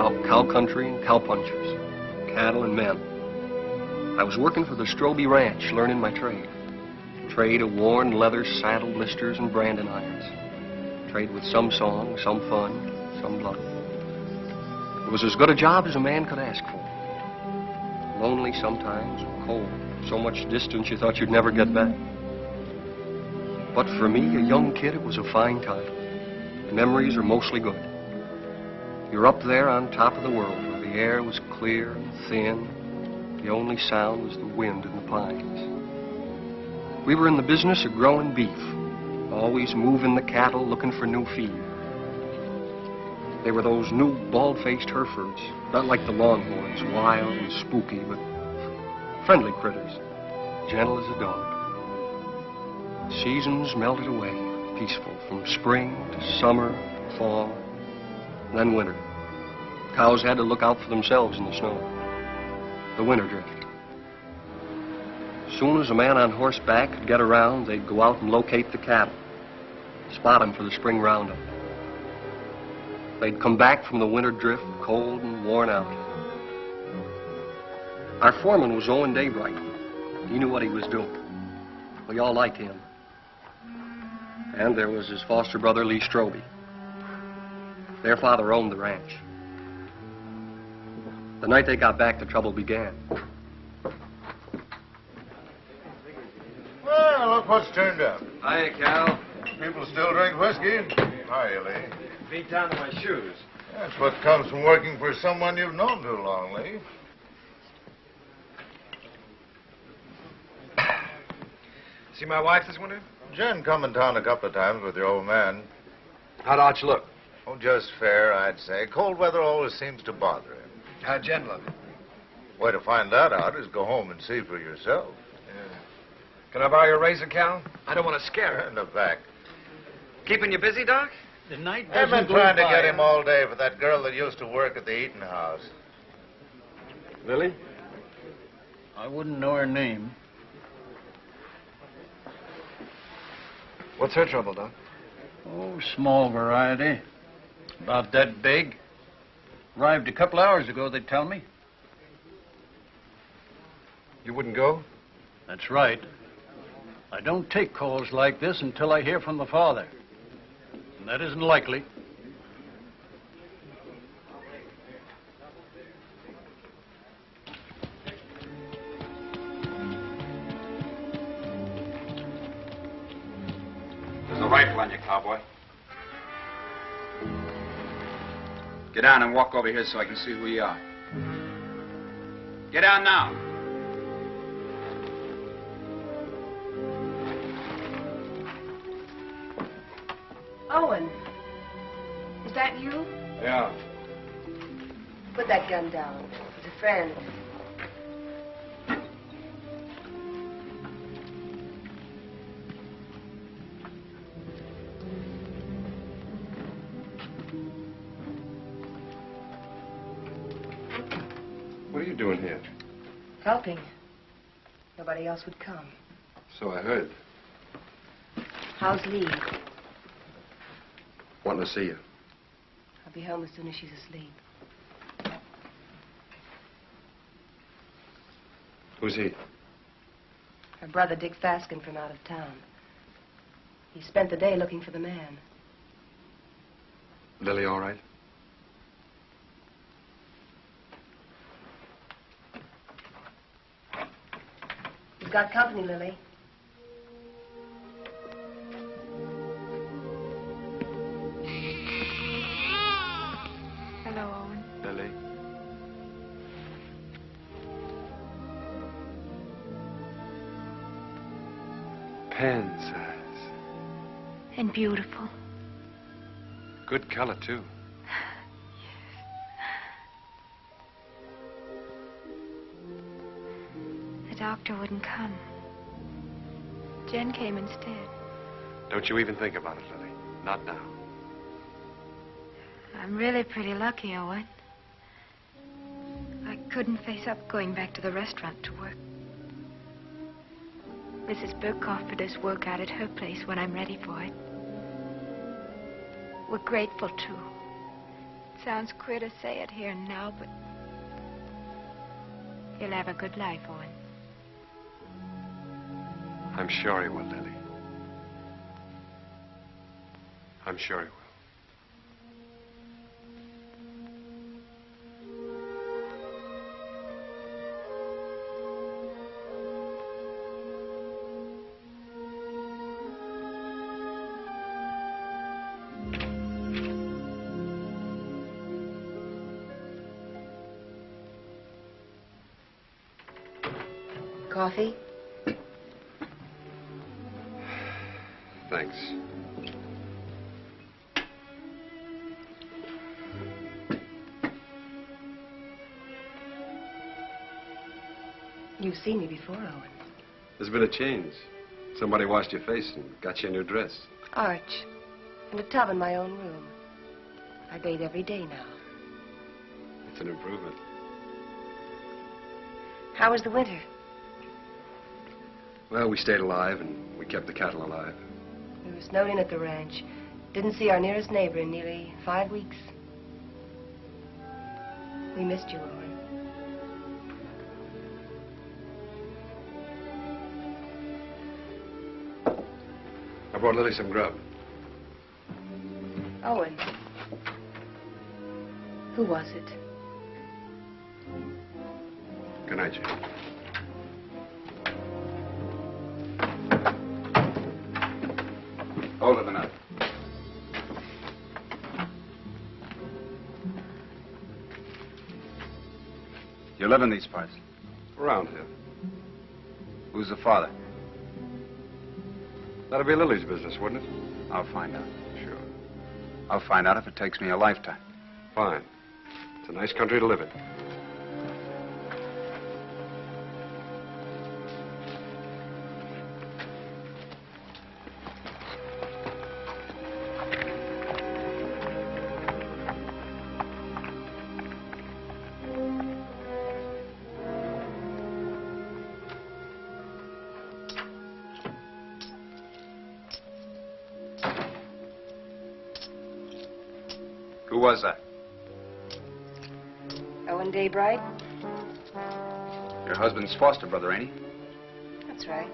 about cow country and cowpunchers, cattle and men. I was working for the Stroby Ranch, learning my trade. Trade of worn leather saddle blisters and branding irons. Trade with some song, some fun, some blood. It was as good a job as a man could ask for. Lonely sometimes, cold. So much distance you thought you'd never get back. But for me, a young kid, it was a fine time. The memories are mostly good. You're up there on top of the world where the air was clear and thin. The only sound was the wind in the pines. We were in the business of growing beef, always moving the cattle, looking for new feed. They were those new bald-faced Herefords, not like the Longhorns, wild and spooky, but friendly critters, gentle as a dog. Seasons melted away, peaceful, from spring to summer, fall, and then winter. Cows had to look out for themselves in the snow. The winter drift. As soon as a man on horseback could get around, they'd go out and locate the cattle, spot them for the spring roundup. They'd come back from the winter drift, cold and worn out. Our foreman was Owen Daybright. He knew what he was doing. We all liked him. And there was his foster brother, Lee Stroby. Their father owned the ranch. The night they got back, the trouble began. Well, look what's turned up. Hiya, Cal. People still drink whiskey. Hiya, Lee. Beat down to my shoes. That's what comes from working for someone you've known too long, Lee. See my wife this winter? Jen come in town a couple of times with your old man. How'd Arch look? Oh, just fair, I'd say. Cold weather always seems to bother him. How'd Jen look? Way to find that out is go home and see for yourself. Yeah. Can I borrow your razor, Cal? I don't want to scare her. In the back. Keeping you busy, Doc? The night I've been doesn't go trying to by. get him all day for that girl that used to work at the eating house. Lily? I wouldn't know her name. What's her trouble, Doc? Oh, small variety. About that big. Arrived a couple hours ago, they tell me. You wouldn't go? That's right. I don't take calls like this until I hear from the father. And that isn't likely. There's a rifle on you, cowboy. Get down and walk over here so I can see who you are. Get down now. Owen, is that you? Yeah. Put that gun down. It's a friend. What are you doing here? Helping. Nobody else would come. So I heard. How's Lee? Wanting to see you. I'll be home as soon as she's asleep. Who's he? Her brother, Dick Faskin, from out of town. He spent the day looking for the man. Lily all right? He's got company, Lily. Hello, Owen. Lily. Pansize. And beautiful. Good color, too. The doctor wouldn't come. Jen came instead. Don't you even think about it, Lily. Not now. I'm really pretty lucky, Owen. I couldn't face up going back to the restaurant to work. Mrs. Burke offered us work out at her place when I'm ready for it. We're grateful, too. sounds queer to say it here and now, but you'll have a good life, Owen. I'm sure he will, Lily. I'm sure he will. Coffee? Thanks. You've seen me before, Owen. There's been a change. Somebody washed your face and got you a new dress. Arch. And a tub in my own room. I bathe every day now. It's an improvement. How was the winter? Well, we stayed alive and we kept the cattle alive. We were snowed in at the ranch. Didn't see our nearest neighbor in nearly 5 weeks. We missed you, Owen. I brought Lily some grub. Owen. Who was it? Good night, Jane. Hold it a minute. You live in these parts? Around here. Who's the father? That'll be Lily's business, wouldn't it? I'll find out. Sure. I'll find out if it takes me a lifetime. Fine. It's a nice country to live in. Who was that? Owen Daybright? Your husband's foster brother, ain't he? That's right.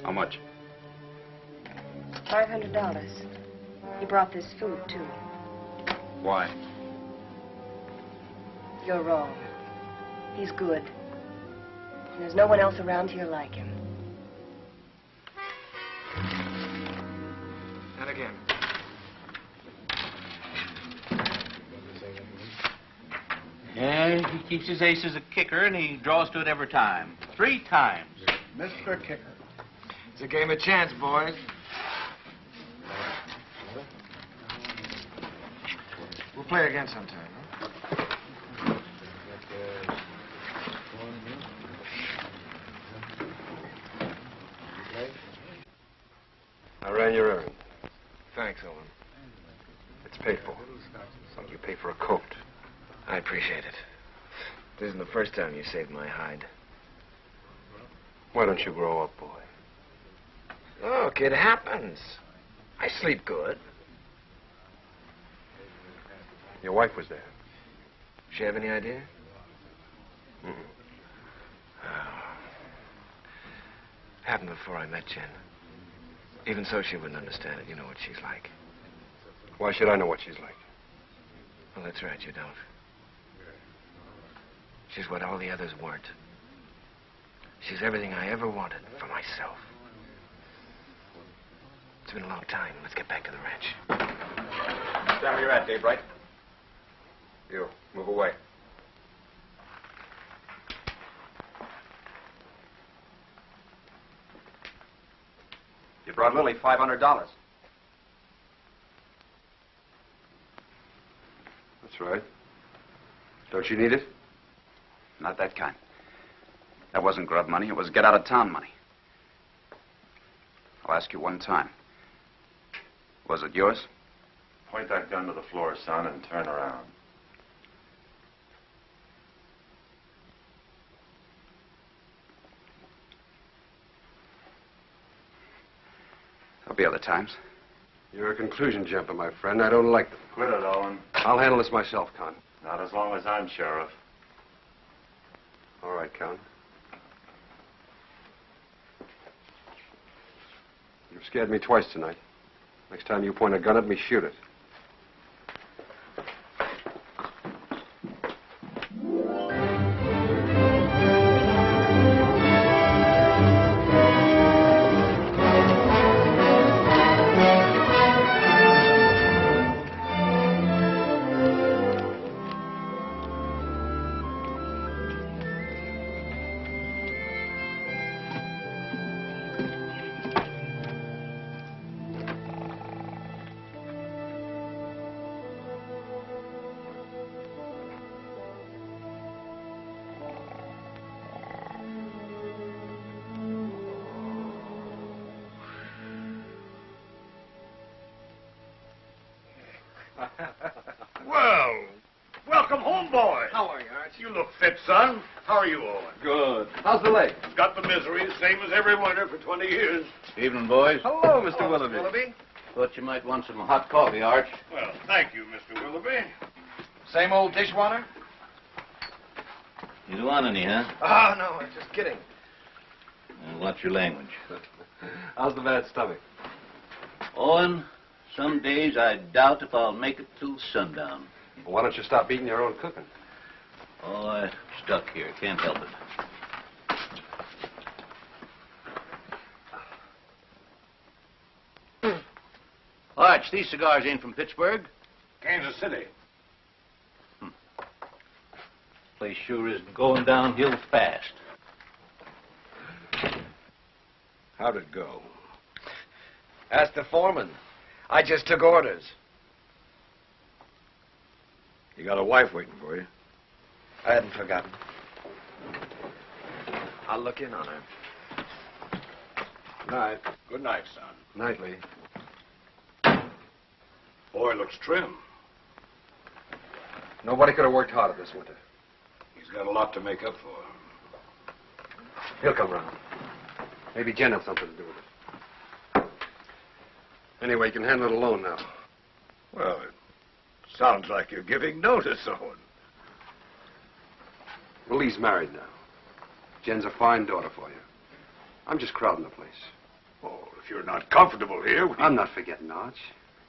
How much? $500. He brought this food, too. Why? You're wrong. He's good. And there's no one else around here like him. And again. Yeah, he keeps his ace as a kicker, and he draws to it every time. 3 times. Mr. Kicker. It's a game of chance, boys. We'll play again sometime, huh? I ran your errand. Thanks, Owen. It's paid for. Like you pay for a coat. I appreciate it. This isn't the first time you saved my hide. Why don't you grow up, boy? Look, it happens. I sleep good. Your wife was there. She have any idea? Mm-mm. Happened before I met Jen. Even so, she wouldn't understand it. You know what she's like. Why should I know what she's like? Well, that's right, you don't. She's what all the others weren't. She's everything I ever wanted for myself. It's been a long time. Let's get back to the ranch. Stand where you're at, Daybright. You, move away. You brought Lily $500. That's right. Don't you need it? Not that kind. That wasn't grub money. It was get-out-of-town money. I'll ask you one time. Was it yours? Point that gun to the floor, son, and turn around. There'll be other times. You're a conclusion jumper, my friend. I don't like them. Quit it, Owen. I'll handle this myself, Con. Not as long as I'm sheriff. All right, Con. You've scared me twice tonight. Next time you point a gun at me, shoot it. Well, welcome home, boy. How are you, Arch? You look fit, son. How are you, Owen? Good. How's the leg? Got the misery, same as every winter for 20 years. Evening, boys. Hello, Mr. Willoughby. Thought you might want some hot coffee, Arch. Well, thank you, Mr. Willoughby. Same old dishwater? You don't want any, huh? Oh, no, I'm just kidding. Watch your language. How's the bad stomach? Owen, some days I doubt if I'll make it till sundown. Well, why don't you stop eating your own cooking? Oh, I'm stuck here. Can't help it. Arch, these cigars ain't from Pittsburgh. Kansas City. Place sure is going downhill fast. How'd it go? Ask the foreman. I just took orders. You got a wife waiting for you. I hadn't forgotten. I'll look in on her. Night. Good night, son. Nightly. Boy looks trim. Nobody could have worked harder this winter. He's got a lot to make up for. He'll come round. Maybe Jen had something to do with it. Anyway, you can handle it alone now. Well, it sounds like you're giving notice, Owen. Well, Lee's married now. Jen's a fine daughter for you. I'm just crowding the place. Oh, if you're not comfortable here, I'm not forgetting, Arch.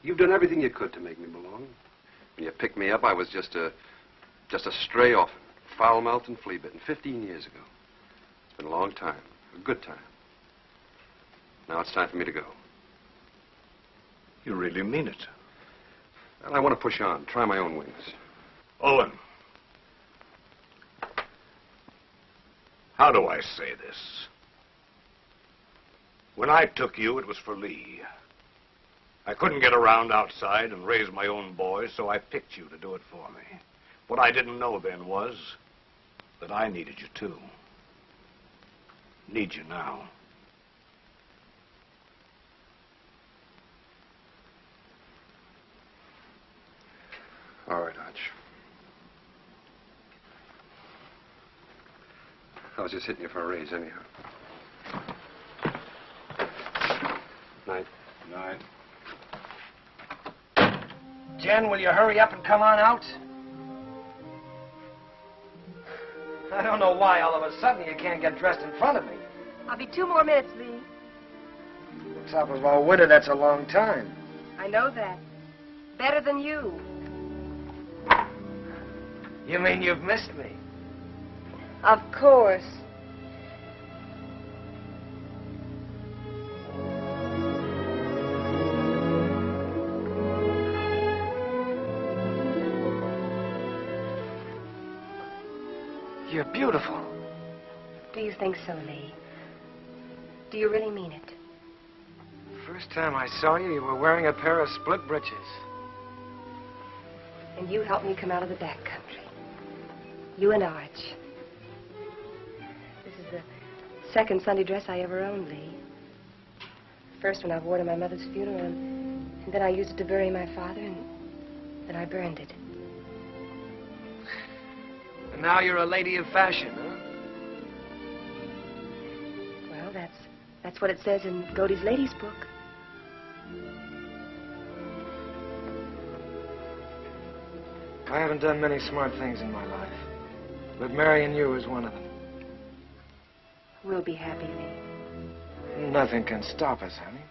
You've done everything you could to make me belong. When you picked me up, I was just a stray orphan, foul-mouthed and flea-bitten, 15 years ago. It's been a long time, a good time. Now it's time for me to go. You really mean it. Well, I want to push on, try my own wings. Owen. How do I say this? When I took you, it was for Lee. I couldn't get around outside and raise my own boys, so I picked you to do it for me. What I didn't know then was that I needed you too. Need you now. All right, Arch. I was just hitting you for a raise anyhow. Night. Night. Jen, will you hurry up and come on out? I don't know why all of a sudden you can't get dressed in front of me. I'll be 2 more minutes, Lee. On top of all winter, that's a long time. I know that. Better than you. You mean you've missed me? Of course. You're beautiful. Do you think so, Lee? Do you really mean it? First time I saw you, you were wearing a pair of split breeches. And you helped me come out of the back country. You and Arch. This is the second Sunday dress I ever owned, Lee. First when I wore to my mother's funeral, and then I used it to bury my father, and then I burned it. And now you're a lady of fashion, huh? Well, that's what it says in Godey's Ladies' Book. I haven't done many smart things in my life, but marrying you is one of them. We'll be happy, Lee. Nothing can stop us, honey.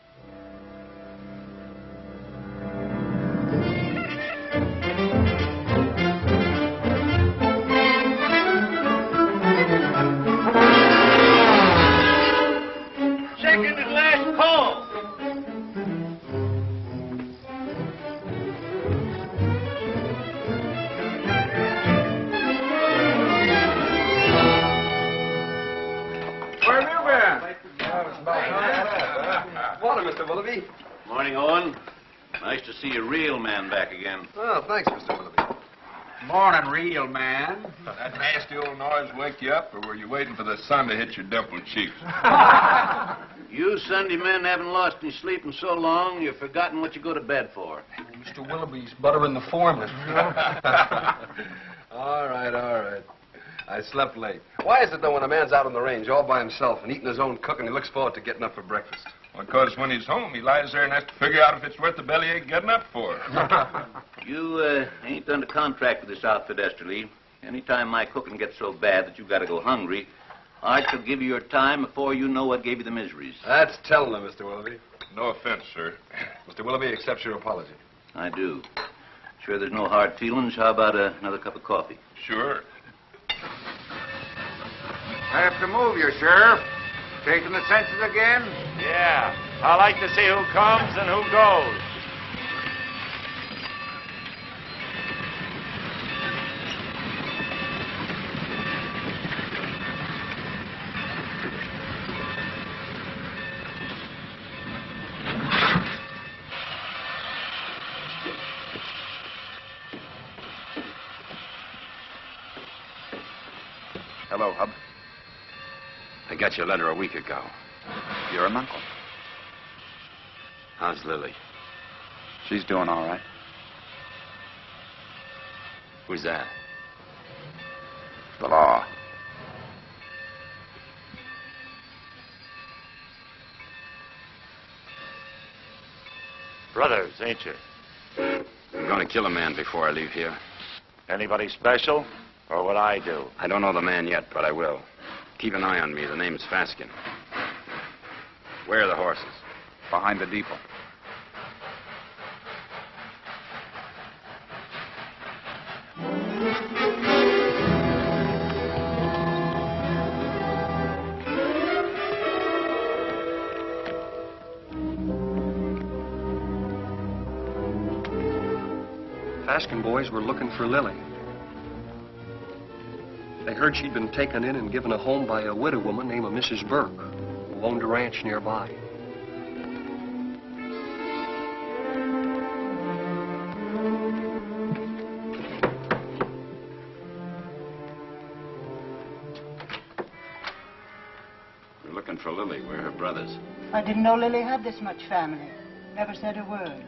Second and last call. Where have you been? Morning, Mr. Willoughby. Morning, Owen. Nice to see a real man back again. Oh, thanks, Mr. Willoughby. Morning, real man. That nasty old noise wake you up, or were you waiting for the sun to hit your dimpled cheeks? You Sunday men haven't lost any sleep in so long, you've forgotten what you go to bed for. Mr. Willoughby's buttering the foreman. All right. I slept late. Why is it, though, when a man's out on the range all by himself and eating his own cooking, he looks forward to getting up for breakfast? Because when he's home, he lies there and has to figure out if it's worth the bellyache getting up for. You ain't under contract with this outfit, Esterly. Anytime my cooking gets so bad that you've got to go hungry, I shall give you your time before you know what gave you the miseries. That's telling him, Mr. Willoughby. No offense, sir. Mr. Willoughby accepts your apology. I do. Sure there's no hard feelings. How about another cup of coffee? Sure. I have to move you, Sheriff. Taking the census again? Yeah. I like to see who comes and who goes. Hello, Hub. I got your letter a week ago. You're an uncle. How's Lily? She's doing all right. Who's that? The law. Brothers, ain't you? I'm going to kill a man before I leave here. Anybody special? Or what I do? I don't know the man yet, but I will. Keep an eye on me. The name's Faskin. Where are the horses? Behind the depot. Faskin boys were looking for Lily. They heard she'd been taken in and given a home by a widow woman named Mrs. Burke, who owned a ranch nearby. We're looking for Lily. We're her brothers. I didn't know Lily had this much family. Never said a word.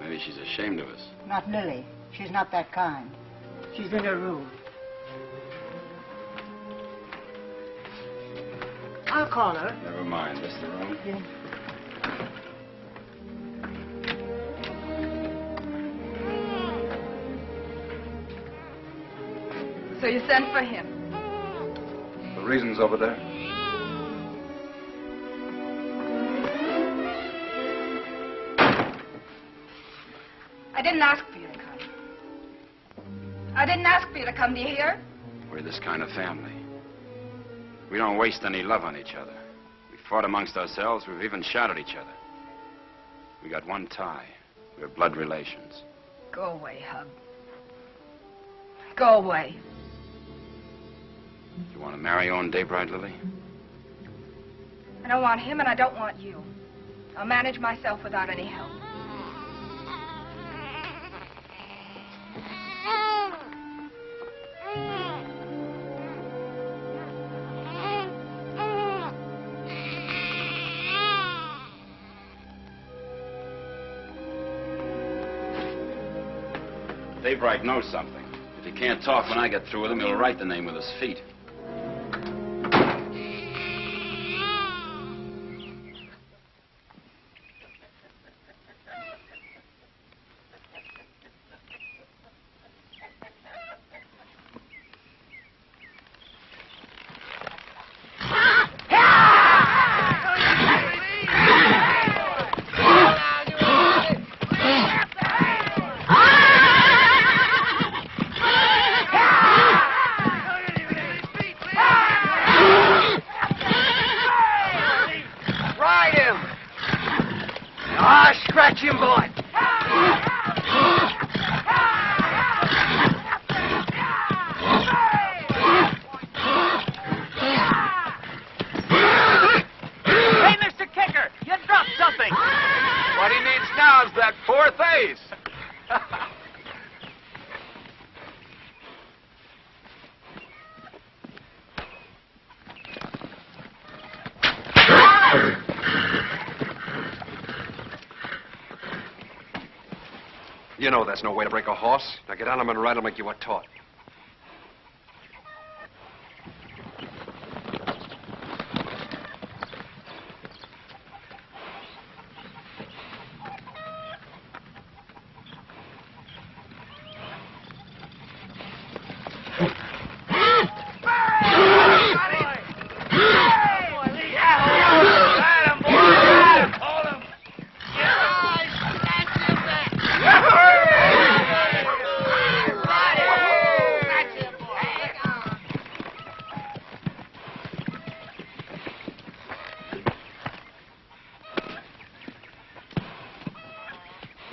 Maybe she's ashamed of us. Not Lily. She's not that kind. She's in her room. I'll call her. Never mind. This the room? Yeah. So you sent for him? The reason's over there. I didn't ask for you to come. I didn't ask for you to come, do you hear? We're this kind of family. We don't waste any love on each other. We fought amongst ourselves. We've even shot at each other. We got one tie. We're blood relations. Go away, Hub. Go away. You want to marry Owen Daybright, Lily? I don't want him and I don't want you. I'll manage myself without any help. Daybright knows something. If he can't talk when I get through with him, he'll write the name with his feet. You know that's no way to break a horse. Now get on him and ride him like you were taught.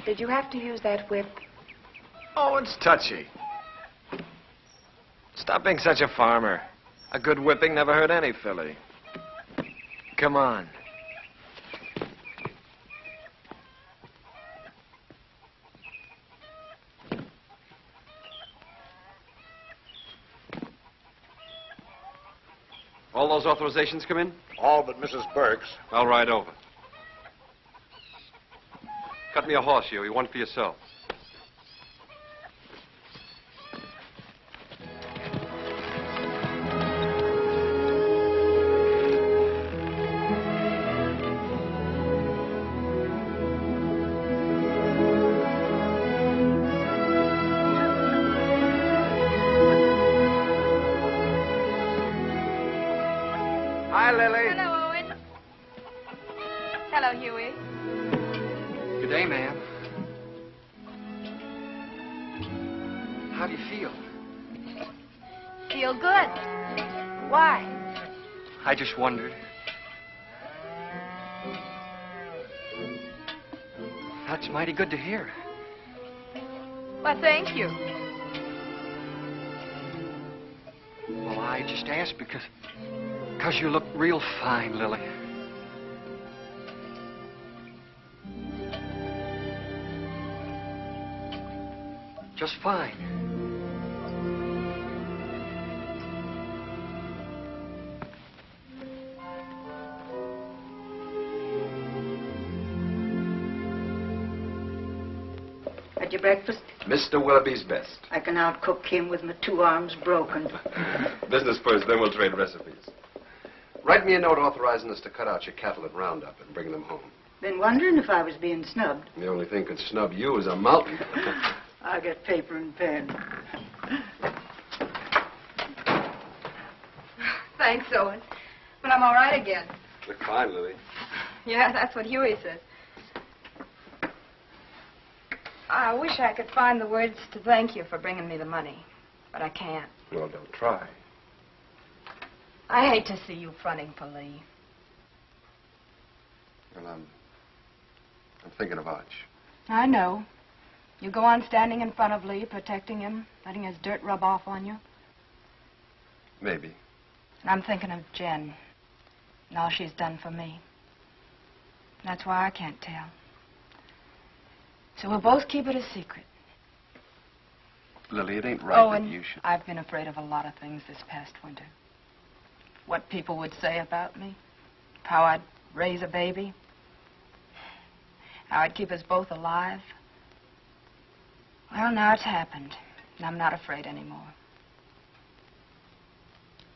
Did you have to use that whip? Oh, it's touchy. Stop being such a farmer. A good whipping never hurt any filly. Come on. All those authorizations come in? All but Mrs. Burke's. I'll ride over. Cut me a horse, Huey. One for yourself. Hi, Lily. Hello, Owen. Hello, Huey. Good day, ma'am. How do you feel? Feel good. Why? I just wondered. That's mighty good to hear. Well, thank you. Well, I just asked because you look real fine, Lily. Just fine. Had your breakfast? Mr. Willoughby's best. I can outcook him with my 2 arms broken. Business first, then we'll trade recipes. Write me a note authorizing us to cut out your cattle at Roundup and bring them home. Been wondering if I was being snubbed. The only thing could snub you is a mountain. I'll get paper and pen. Thanks, Owen. But I'm all right again. Look fine, Lily. Yeah, that's what Huey says. I wish I could find the words to thank you for bringing me the money, but I can't. Well, don't try. I hate to see you fronting for Lee. Well, I'm thinking of Arch. I know. You go on standing in front of Lee, protecting him, letting his dirt rub off on you. Maybe. And I'm thinking of Jen and all she's done for me. That's why I can't tell. So we'll both keep it a secret. Lily, it ain't right Owen, that you should... I've been afraid of a lot of things this past winter. What people would say about me. How I'd raise a baby. How I'd keep us both alive. Well, now it's happened, and I'm not afraid anymore.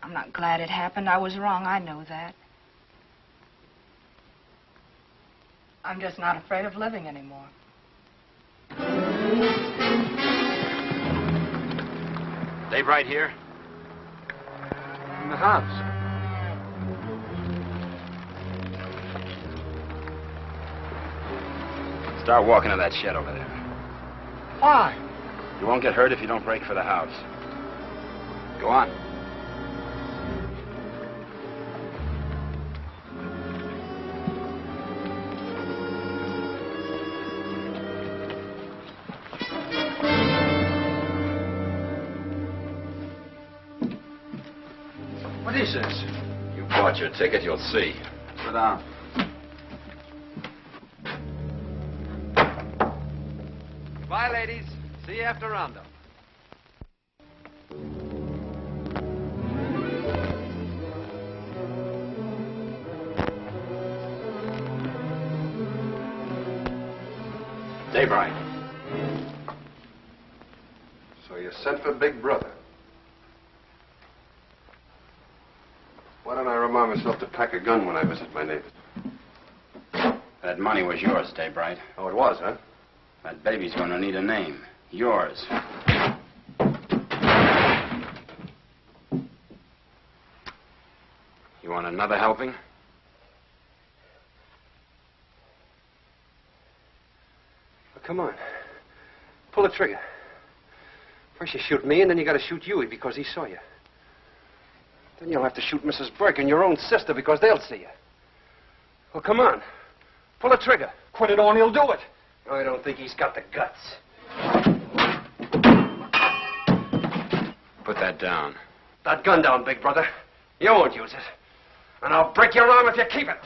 I'm not glad it happened. I was wrong. I know that. I'm just not afraid of living anymore. Dave right here? In the house. Start walking to that shed over there. Why? You won't get hurt if you don't break for the house. Go on. What is this? You bought your ticket, you'll see. Sit down. Goodbye, ladies. See you after Roundup. Dave Wright. sent for Big Brother. Why don't I remind myself to pack a gun when I visit my neighbors? That money was yours, Daybright. Oh, it was, huh? That baby's going to need a name. Yours. You want another helping? Well, come on. Pull the trigger. First you shoot me, and then you got to shoot Huey because he saw you. Then you'll have to shoot Mrs. Burke and your own sister because they'll see you. Well, come on. Pull the trigger. Quit it or he'll do it. I don't think he's got the guts. Put that down. That gun down, Big Brother. You won't use it. And I'll break your arm if you keep it.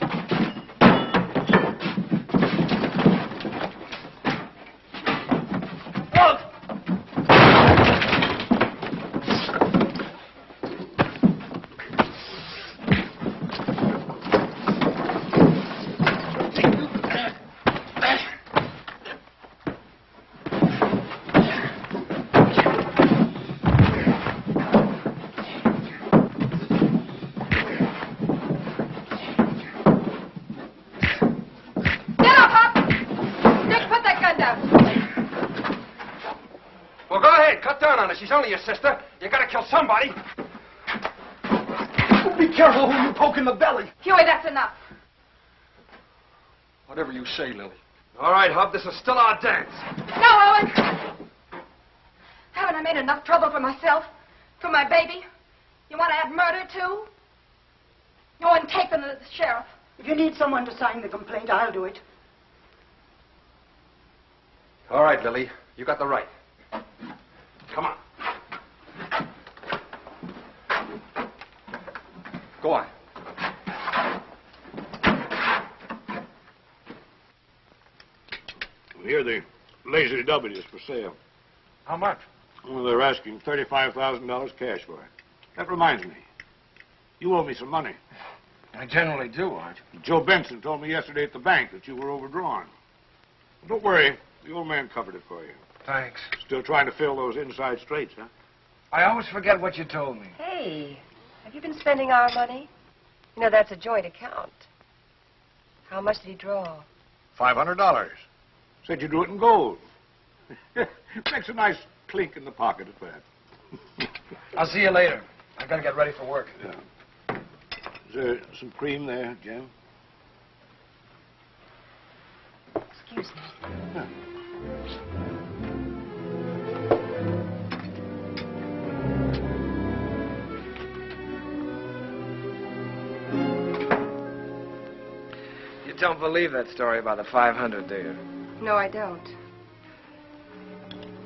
She's only your sister. You gotta kill somebody. Be careful who you poke in the belly. Huey, that's enough. Whatever you say, Lily. All right, Hub, this is still our dance. No, Owen. Haven't I made enough trouble for myself? For my baby? You want to add murder, too? Go and take them to the sheriff. If you need someone to sign the complaint, I'll do it. All right, Lily. You got the right. Come on. Go on. Here, the Lazy W is for sale. How much? Well, they're asking $35,000 cash for it. That reminds me. You owe me some money. I generally do, Art. Joe Benson told me yesterday at the bank that you were overdrawn. Well, don't worry. The old man covered it for you. Thanks. Still trying to fill those inside straights, huh? I always forget what you told me. Hey, have you been spending our money? You know, that's a joint account. How much did he draw? $500. Said you do it in gold. Makes a nice clink in the pocket at that. I'll see you later. I've got to get ready for work. Yeah. Is there some cream there, Jim? Excuse me. Yeah. You don't believe that story about the 500, do you? No, I don't.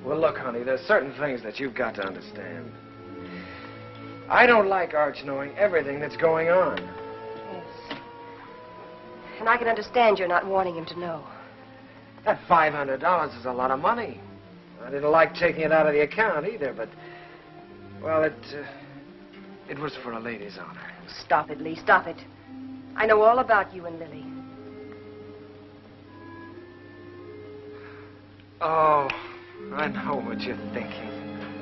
Well, look, honey, there's certain things that you've got to understand. I don't like Arch knowing everything that's going on. Yes. And I can understand you're not wanting him to know. That $500 is a lot of money. I didn't like taking it out of the account either, but, well, it was for a lady's honor. Stop it, Lee, stop it. I know all about you and Lily. Oh, I know what you're thinking.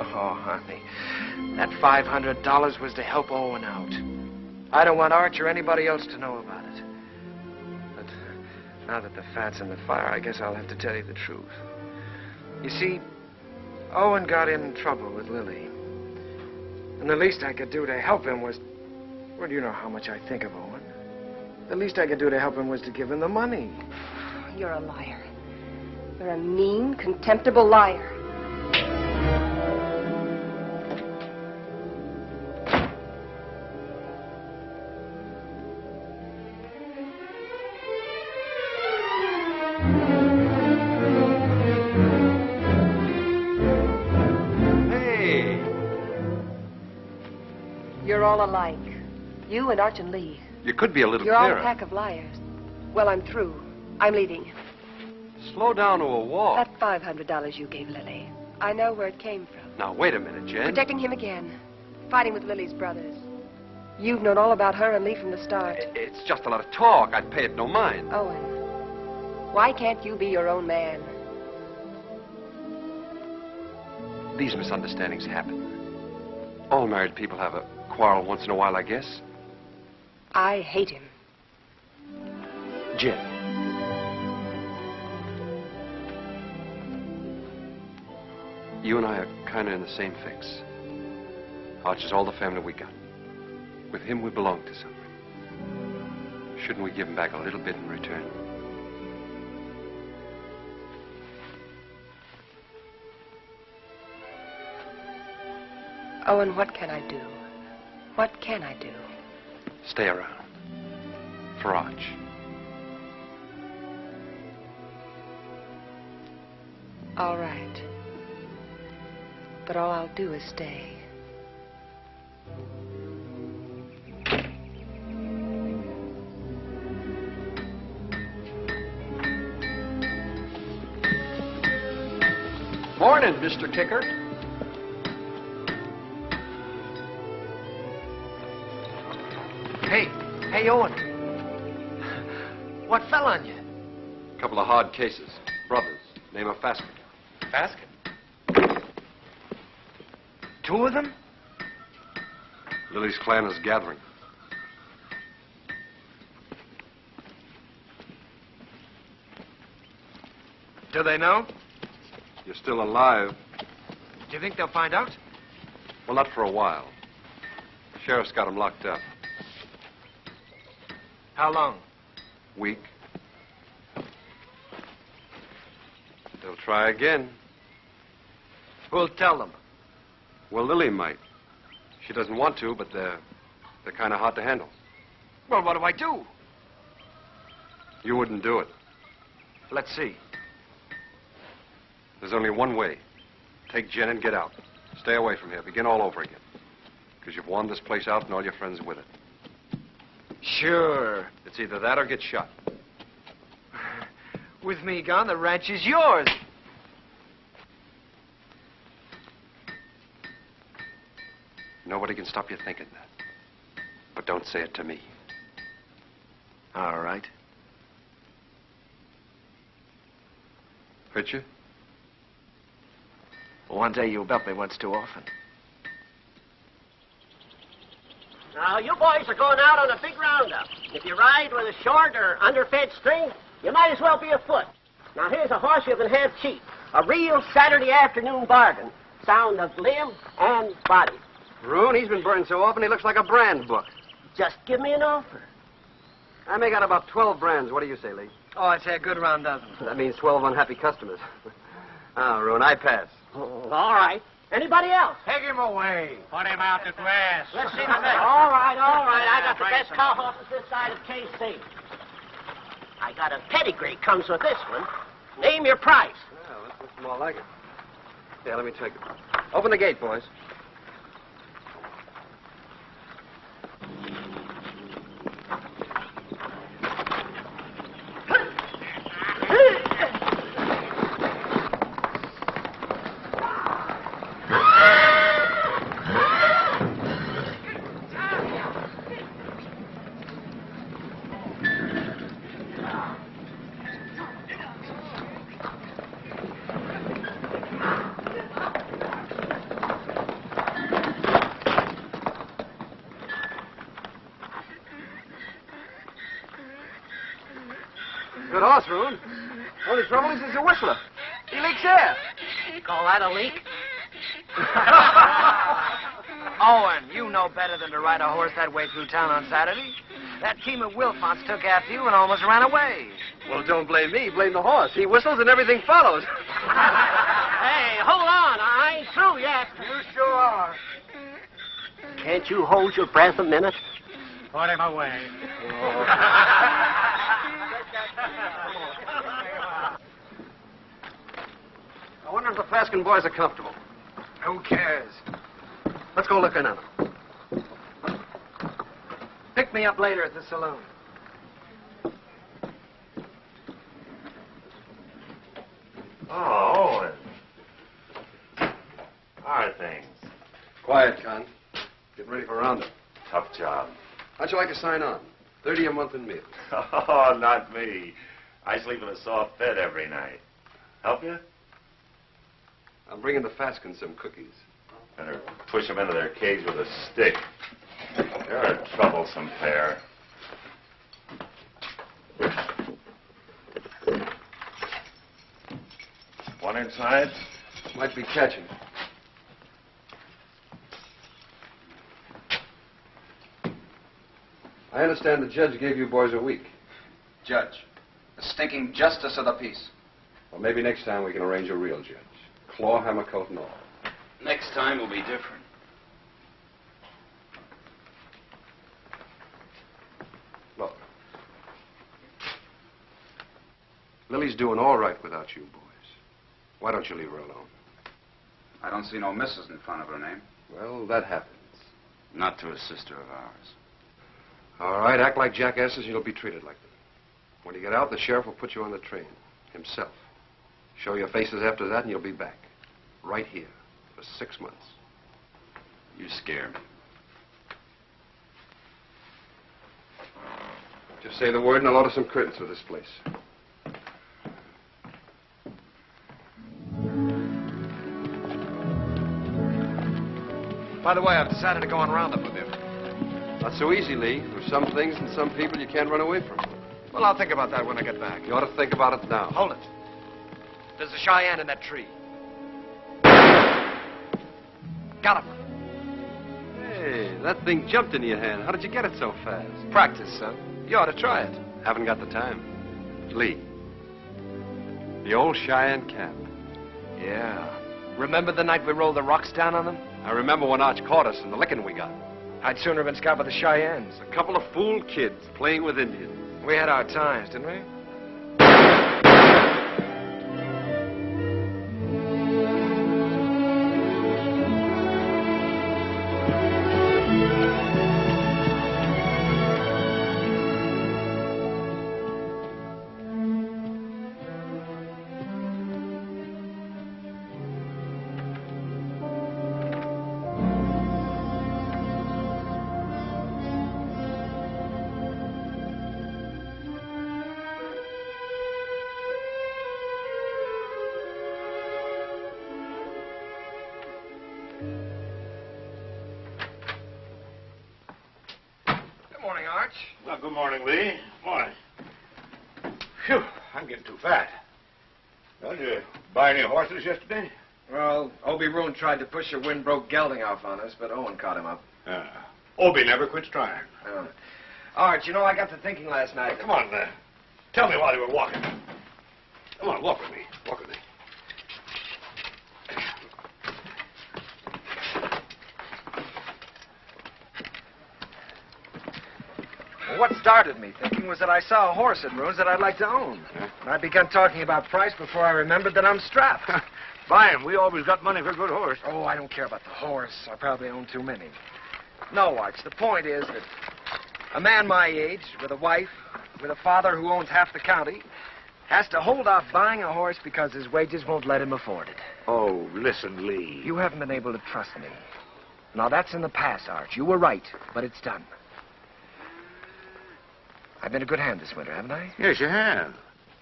Oh, honey, that $500 was to help Owen out. I don't want Arch or anybody else to know about it. But now that the fat's in the fire, I guess I'll have to tell you the truth. You see, Owen got in trouble with Lily. And the least I could do to help him was... Well, you know how much I think of Owen. The least I could do to help him was to give him the money. You're a liar. You're a mean, contemptible liar. Hey! You're all alike. You and Arch and Lee. You could be a little You're all clearer. a pack of liars. Well, I'm through. I'm leaving. Slow down to a walk. That $500 you gave Lily, I know where it came from. Now, wait a minute, Jen. Protecting him again. Fighting with Lily's brothers. You've known all about her and Lee from the start. It's just a lot of talk. I'd pay it no mind. Owen, why can't you be your own man? these misunderstandings happen. All married people have a quarrel once in a while, I guess. I hate him. Jen. You and I are kind of in the same fix. Arch is all the family we got. With him, we belong to something. Shouldn't we give him back a little bit in return? Owen, what can I do? What can I do? Stay around. For Arch. All right. But all I'll do is stay. Morning, Mr. Kicker. Hey, Owen. What fell on you? A couple of hard cases. Brothers. Name of Faskin. Faskin? Two of them? Lily's clan is gathering. Do they know? You're still alive. Do you think they'll find out? Well, not for a while. Sheriff's got them locked up. How long? Week. They'll try again. Who'll tell them? Well, Lily might. She doesn't want to, but they're kind of hard to handle. Well, what do I do? You wouldn't do it. Let's see. There's only one way. Take Jen and get out. Stay away from here. Begin all over again. Because you've worn this place out and all your friends with it. Sure. It's either that or get shot. With me gone, the ranch is yours. Nobody can stop you thinking that. But don't say it to me. All right. Hurt you? One day you'll bet me once too often. Now, you boys are going out on a big roundup. If you ride with a short or underfed string, you might as well be afoot. Now, here's a horse you can have cheap. A real Saturday afternoon bargain. Sound of limb and body. Roon, he's been burned so often he looks like a brand book. Just give me an offer. I make out about 12 brands. What do you say, Lee? Oh, I'd say a good round dozen. That means 12 unhappy customers. Oh, Roon, I pass. Oh, all right. Anybody else? Take him away. Put him out to grass. Let's see the next. All right. I got the best cow horses this side of KC. I got a pedigree comes with this one. Name your price. Well, this looks more like it. Yeah, let me take it. Open the gate, boys. Good horse, Roon. Only trouble is he's a whistler. He leaks air. Call that a leak? Owen, you know better than to ride a horse that way through town on Saturday. That team of Wilfonts took after you and almost ran away. Well, don't blame me. Blame the horse. He whistles and everything follows. Hey, hold on. I ain't through yet. You sure are. Can't you hold your breath a minute? Put him away. I wonder if the Faskin boys are comfortable. Who cares? Let's go look in on them. Pick me up later at the saloon. Oh, Owen. How are things? Quiet, Con. Getting ready for roundup. Tough job. How'd you like to sign on? 30 a month in meals. Oh, not me. I sleep in a soft bed every night. Help you? I'm bringing the Faskins some cookies. Better push them into their cage with a stick. They're a troublesome pair. One inside? Might be catching. I understand the judge gave you boys a week. Judge, the stinking justice of the peace. Well, maybe next time we can arrange a real judge. Claw, hammer, coat, and all. Next time will be different. Look. Lily's doing all right without you boys. Why don't you leave her alone? I don't see no missus in front of her name. Well, that happens. Not to a sister of ours. All right, act like jackasses and you'll be treated like them. When you get out, the sheriff will put you on the train. Himself. Show your faces after that and you'll be back. Right here. For 6 months. You scare me. Just say the word and I'll order some curtains for this place. By the way, I've decided to go on roundup with him. Not so easy, Lee. There's some things and some people you can't run away from. Well, I'll think about that when I get back. You ought to think about it now. Hold it. There's a Cheyenne in that tree. Got him. Hey, that thing jumped into your hand. How did you get it so fast? Practice, son. You ought to try it. Haven't got the time. Lee. The old Cheyenne cap. Yeah. Remember the night we rolled the rocks down on them? I remember when Arch caught us and the licking we got. I'd sooner have been scout with the Cheyennes. A couple of fool kids playing with Indians. We had our times, didn't we? Well, good morning, Lee. Morning. Phew, I'm getting too fat. Well, did you buy any horses yesterday? Well, Obie Roon tried to push a wind-broke gelding off on us, but Owen caught him up. Obie never quits trying. Arch, you know, I got to thinking last night. Come on, tell me while you were walking. Come on, walk with me. Walk with me. What started me thinking was that I saw a horse at Roon's that I'd like to own. And I began talking about price before I remembered that I'm strapped. Buy him. We always got money for a good horse. Oh, I don't care about the horse. I probably own too many. No, Arch, the point is that a man my age, with a wife, with a father who owns half the county, has to hold off buying a horse because his wages won't let him afford it. Oh, listen, Lee. You haven't been able to trust me. Now, that's in the past, Arch. You were right, but it's done. I've been a good hand this winter, haven't I? Yes, you have.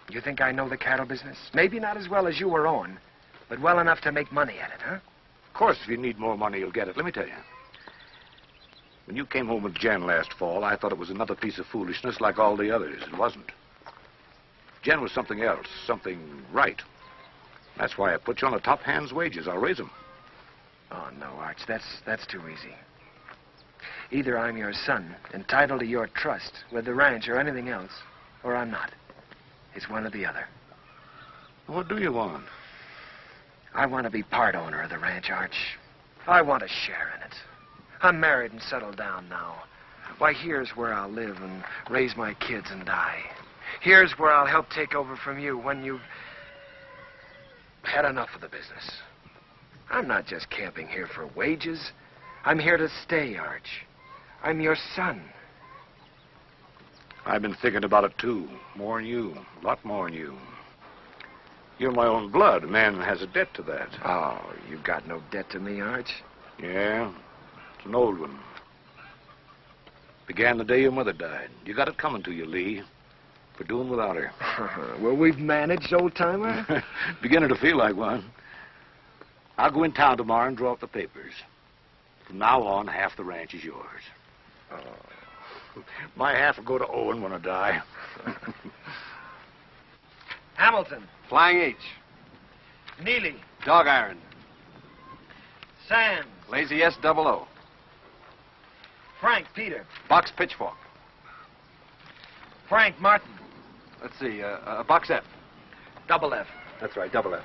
You think I know the cattle business? Maybe not as well as you or Owen, but well enough to make money at it, huh? Of course, if you need more money, you'll get it. Let me tell you. When you came home with Jen last fall, I thought it was another piece of foolishness like all the others. It wasn't. Jen was something else, something right. That's why I put you on a top hand's wages. I'll raise them. Oh, no, Arch, that's too easy. Either I'm your son, entitled to your trust with the ranch or anything else, or I'm not. It's one or the other. What do you want? I want to be part owner of the ranch, Arch. I want a share in it. I'm married and settled down now. Why, here's where I'll live and raise my kids and die. Here's where I'll help take over from you when you've had enough of the business. I'm not just camping here for wages. I'm here to stay, Arch. I'm your son. I've been thinking about it, too. More than you. A lot more than you. You're my own blood. A man has a debt to that. Oh, you've got no debt to me, Arch. Yeah, it's an old one. Began the day your mother died. You got it coming to you, Lee. For doing without her. Well, we've managed, old-timer. Beginning to feel like one. I'll go in town tomorrow and draw up the papers. From now on, half the ranch is yours. Oh. My half will go to Owen when I die. Hamilton. Flying H. Neely. Dog Iron. Sands. Lazy S-00. Frank Peter. Box Pitchfork. Frank Martin. Let's see, Box F. Double F. That's right, double F.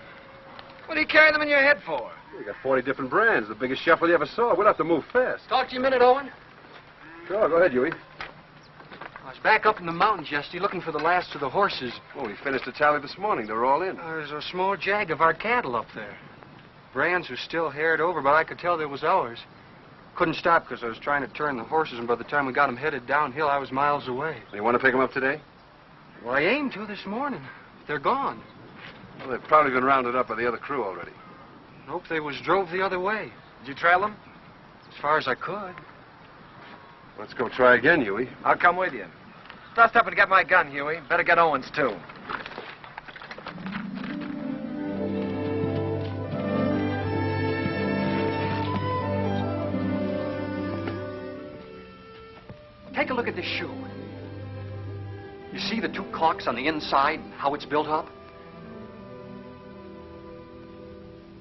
What do you carry them in your head for? You got 40 different brands, the biggest shuffle you ever saw. We'll have to move fast. Talk to you a minute, Owen. Sure, go ahead, Huey. I was back up in the mountains yesterday looking for the last of the horses. Well, we finished the tally this morning. They're all in. There's a small jag of our cattle up there. Brands was still haired over, but I could tell they was ours. Couldn't stop because I was trying to turn the horses, and by the time we got them headed downhill, I was miles away. You want to pick them up today? Well, I aimed to this morning. They're gone. Well, they've probably been rounded up by the other crew already. Nope, they was drove the other way. Did you trail them? As far as I could. Let's go try again, Huey. I'll come with you. Dust up and get my gun, Huey. Better get Owen's, too. Take a look at this shoe. You see the two caulks on the inside and how it's built up?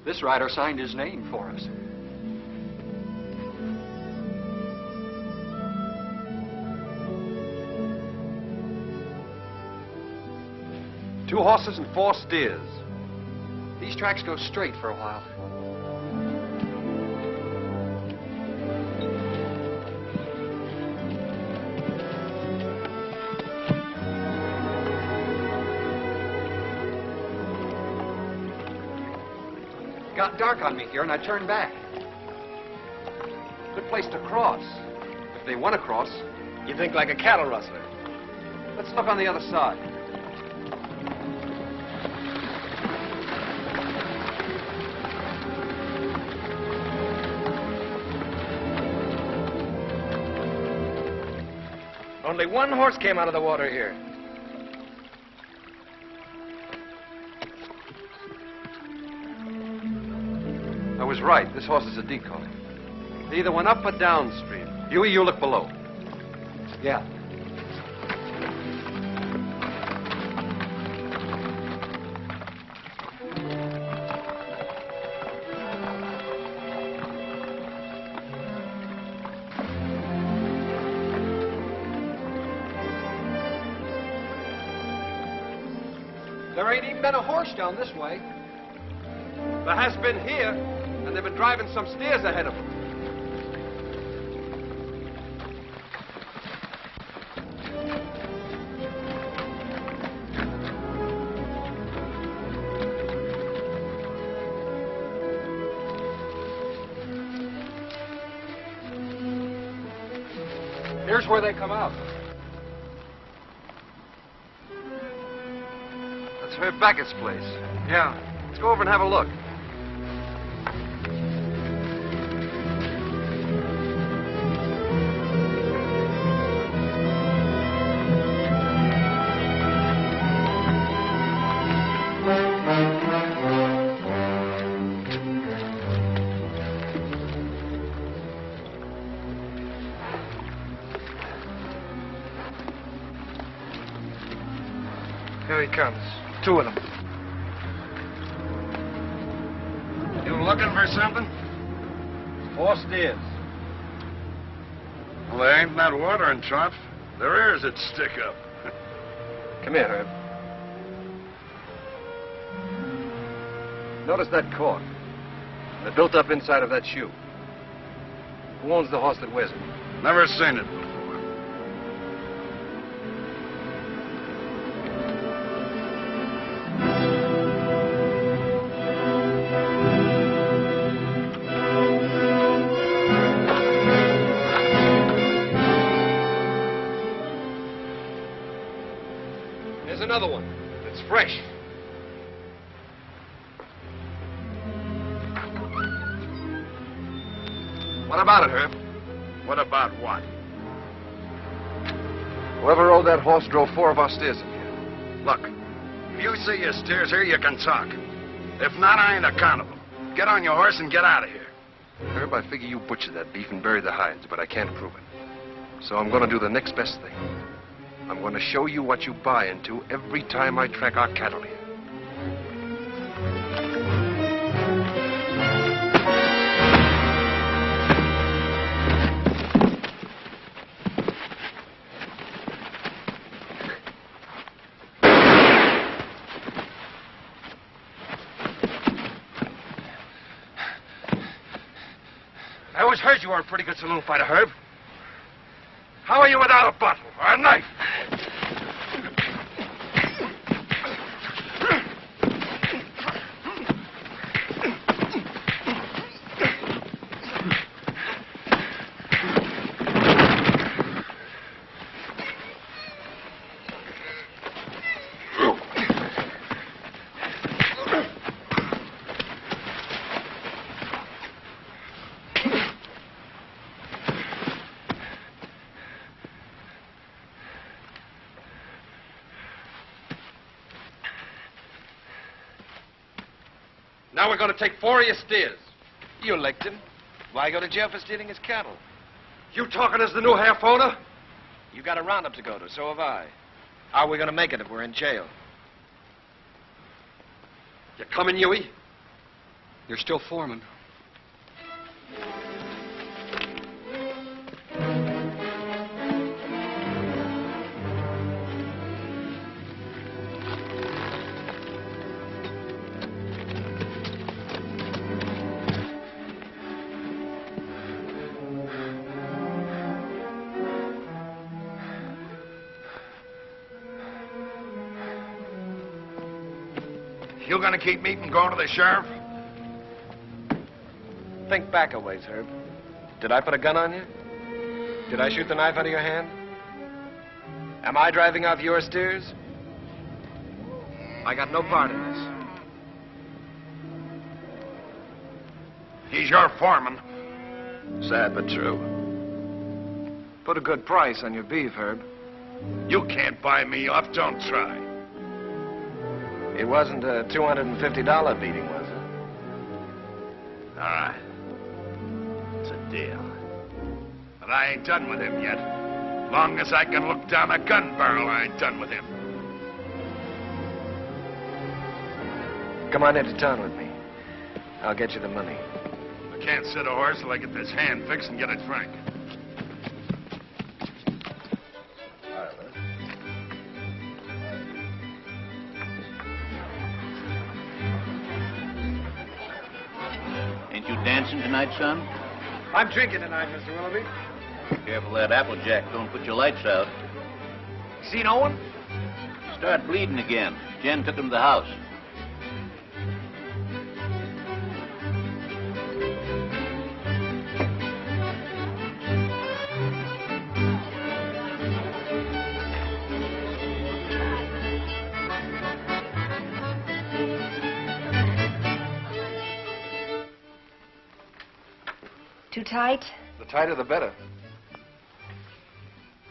This rider signed his name for us. Two horses and 4 steers. These tracks go straight for a while. Got dark on me here, and I turned back. Good place to cross. If they want to cross. You think like a cattle rustler. Let's look on the other side. Only one horse came out of the water here. I was right. This horse is a decoy. They either went up or downstream. Huey, you look below. Yeah. There ain't even been a horse down this way. There has been here, and they've been driving some steers ahead of them. Here's where they come out. That's Herb Beckett's place. Yeah. Let's go over and have a look. Here he comes. 2 of them. You looking for something? 4 steers. Well, there ain't that watering trough. Their ears would stick up. Come here, Herb. Notice that cork. They're built up inside of that shoe. Who owns the horse that wears it? Never seen it before. Here's another one. It's fresh. What about it, Herb? What about what? Whoever rode that horse drove 4 of our steers in here. Look, if you see your steers here, you can talk. If not, I ain't accountable. get on your horse and get out of here. Herb, I figure you butchered that beef and buried the hides, but I can't prove it. So I'm going to do the next best thing. I'm going to show you what you buy into every time I track our cattle here. I always heard you were a pretty good saloon fighter, Herb. How are you without a bottle or a knife? Now we're going to take 4 of your steers. You licked him. Why go to jail for stealing his cattle? You talking as the new half owner? You got a roundup to go to, so have I. How are we going to make it if we're in jail? You coming, Huey? You're still foreman. You gonna keep me from going to the sheriff? Think back a ways, Herb. Did I put a gun on you? Did I shoot the knife out of your hand? Am I driving off your steers? I got no part in this. He's your foreman. Sad but true. Put a good price on your beef, Herb. You can't buy me off. Don't try. It wasn't a $250 beating, was it? All right. It's a deal. But I ain't done with him yet. Long as I can look down a gun barrel, I ain't done with him. Come on into town with me. I'll get you the money. I can't sit a horse till I get this hand fixed and get it frank. Ain't you dancing tonight, son? I'm drinking tonight, Mr. Willoughby. Careful that Applejack don't put your lights out. Seen Owen? Start bleeding again. Jen took him to the house. Too tight? The tighter, the better.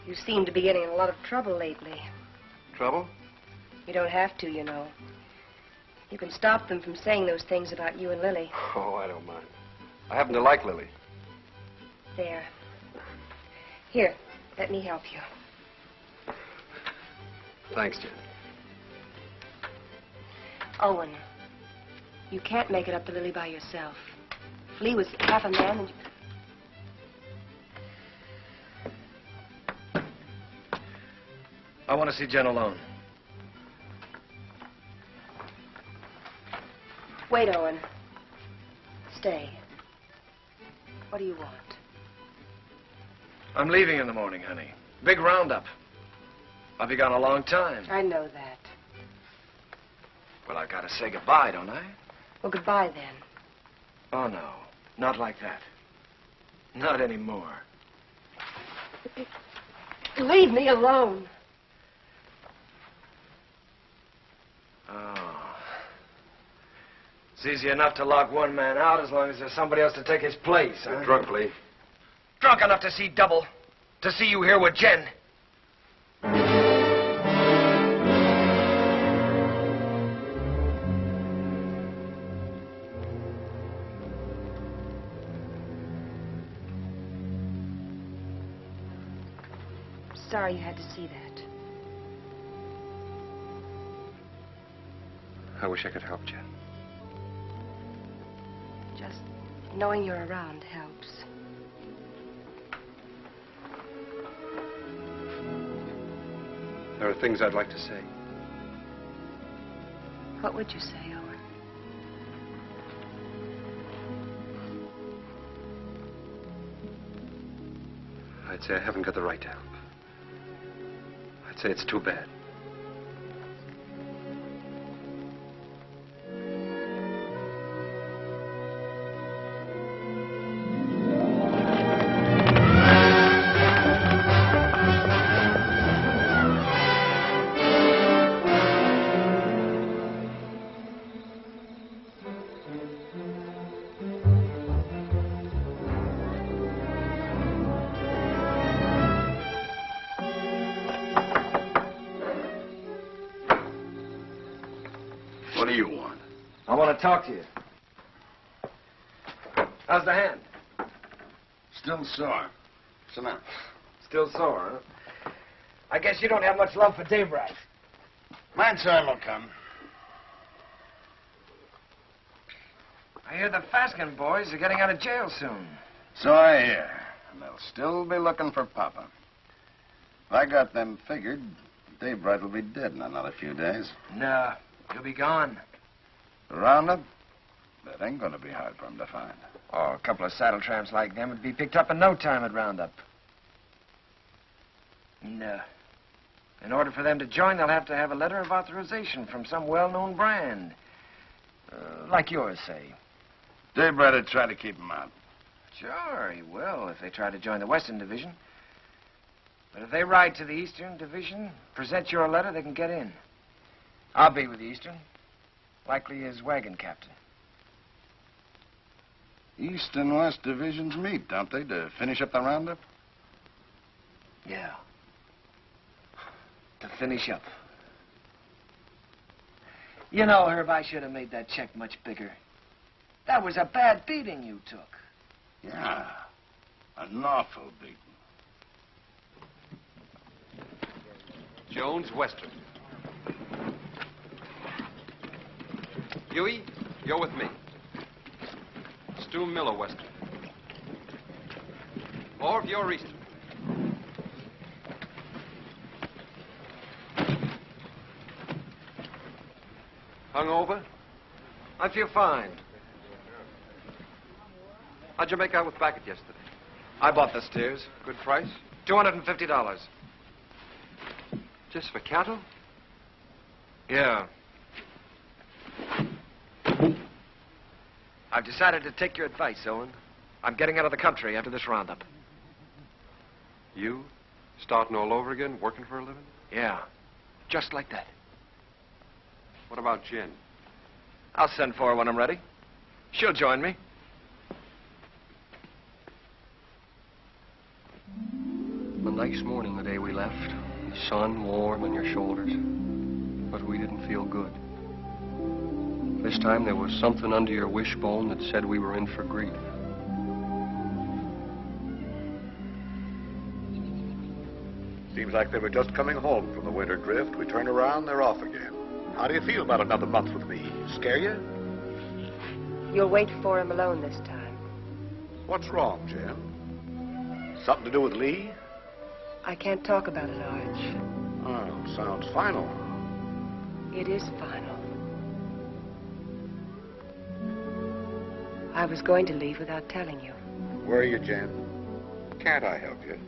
You seem to be getting in a lot of trouble lately. Trouble? You don't have to, you know. You can stop them from saying those things about you and Lily. Oh, I don't mind. I happen to like Lily. There. Here, let me help you. Thanks, Jen. Owen, you can't make it up to Lily by yourself. If Lee was half a man and... I want to see Jen alone. Wait, Owen. Stay. What do you want? I'm leaving in the morning, honey. Big roundup. I'll be gone a long time. I know that. Well, I gotta say goodbye, don't I? Well, goodbye then. Oh, no. Not like that. Not anymore. Leave me alone. Oh. It's easy enough to lock one man out as long as there's somebody else to take his place, huh? You're drunk, Lee. Drunk enough to see double. To see you here with Jen. sorry you had to see that. I wish I could help, Jen. Just knowing you're around helps. There are things I'd like to say. What would you say, Owen? I'd say I haven't got the right to help. I'd say it's too bad. What do you want? I want to talk to you. How's the hand? Still sore. Sit down. Still sore, huh? I guess you don't have much love for Daybright. My turn will come. I hear the Faskin boys are getting out of jail soon. So I hear. And they'll still be looking for Papa. If I got them figured, Daybright will be dead in another few days. No, he'll be gone. The roundup? That ain't gonna be hard for him to find. Oh, a couple of saddle tramps like them would be picked up in no time at roundup. No. In order for them to join, they'll have to have a letter of authorization from some well-known brand. Like yours, say. Daybright would try to keep him out. Sure, he will if they try to join the Western Division. But if they ride to the Eastern Division, present your letter, they can get in. I'll be with the Eastern. Likely as wagon captain. East and West divisions meet, don't they, to finish up the roundup? Yeah. To finish up. You know, Herb, I should have made that check much bigger. That was a bad beating you took. Yeah. An awful beating. Jones, Western. Huey, you're with me. Stu Miller, Western. Orv, you're Eastern. Hungover? I feel fine. How'd you make out with Backett yesterday? I bought the steers. Good price? $250. Just for cattle? Yeah. I've decided to take your advice, Owen. I'm getting out of the country after this roundup. You? Starting all over again, working for a living? Yeah. Just like that. What about Jen? I'll send for her when I'm ready. She'll join me. A nice morning the day we left. The sun warm on your shoulders. But we didn't feel good. This time there was something under your wishbone that said we were in for grief. Seems like they were just coming home from the winter drift. We turn around, they're off again. How do you feel about another month with me? Scare you? You'll wait for him alone this time. What's wrong, Jen? Something to do with Lee? I can't talk about it, Arch. Oh, sounds final. It is final. I was going to leave without telling you. Where are you, Jen? Can't I help you?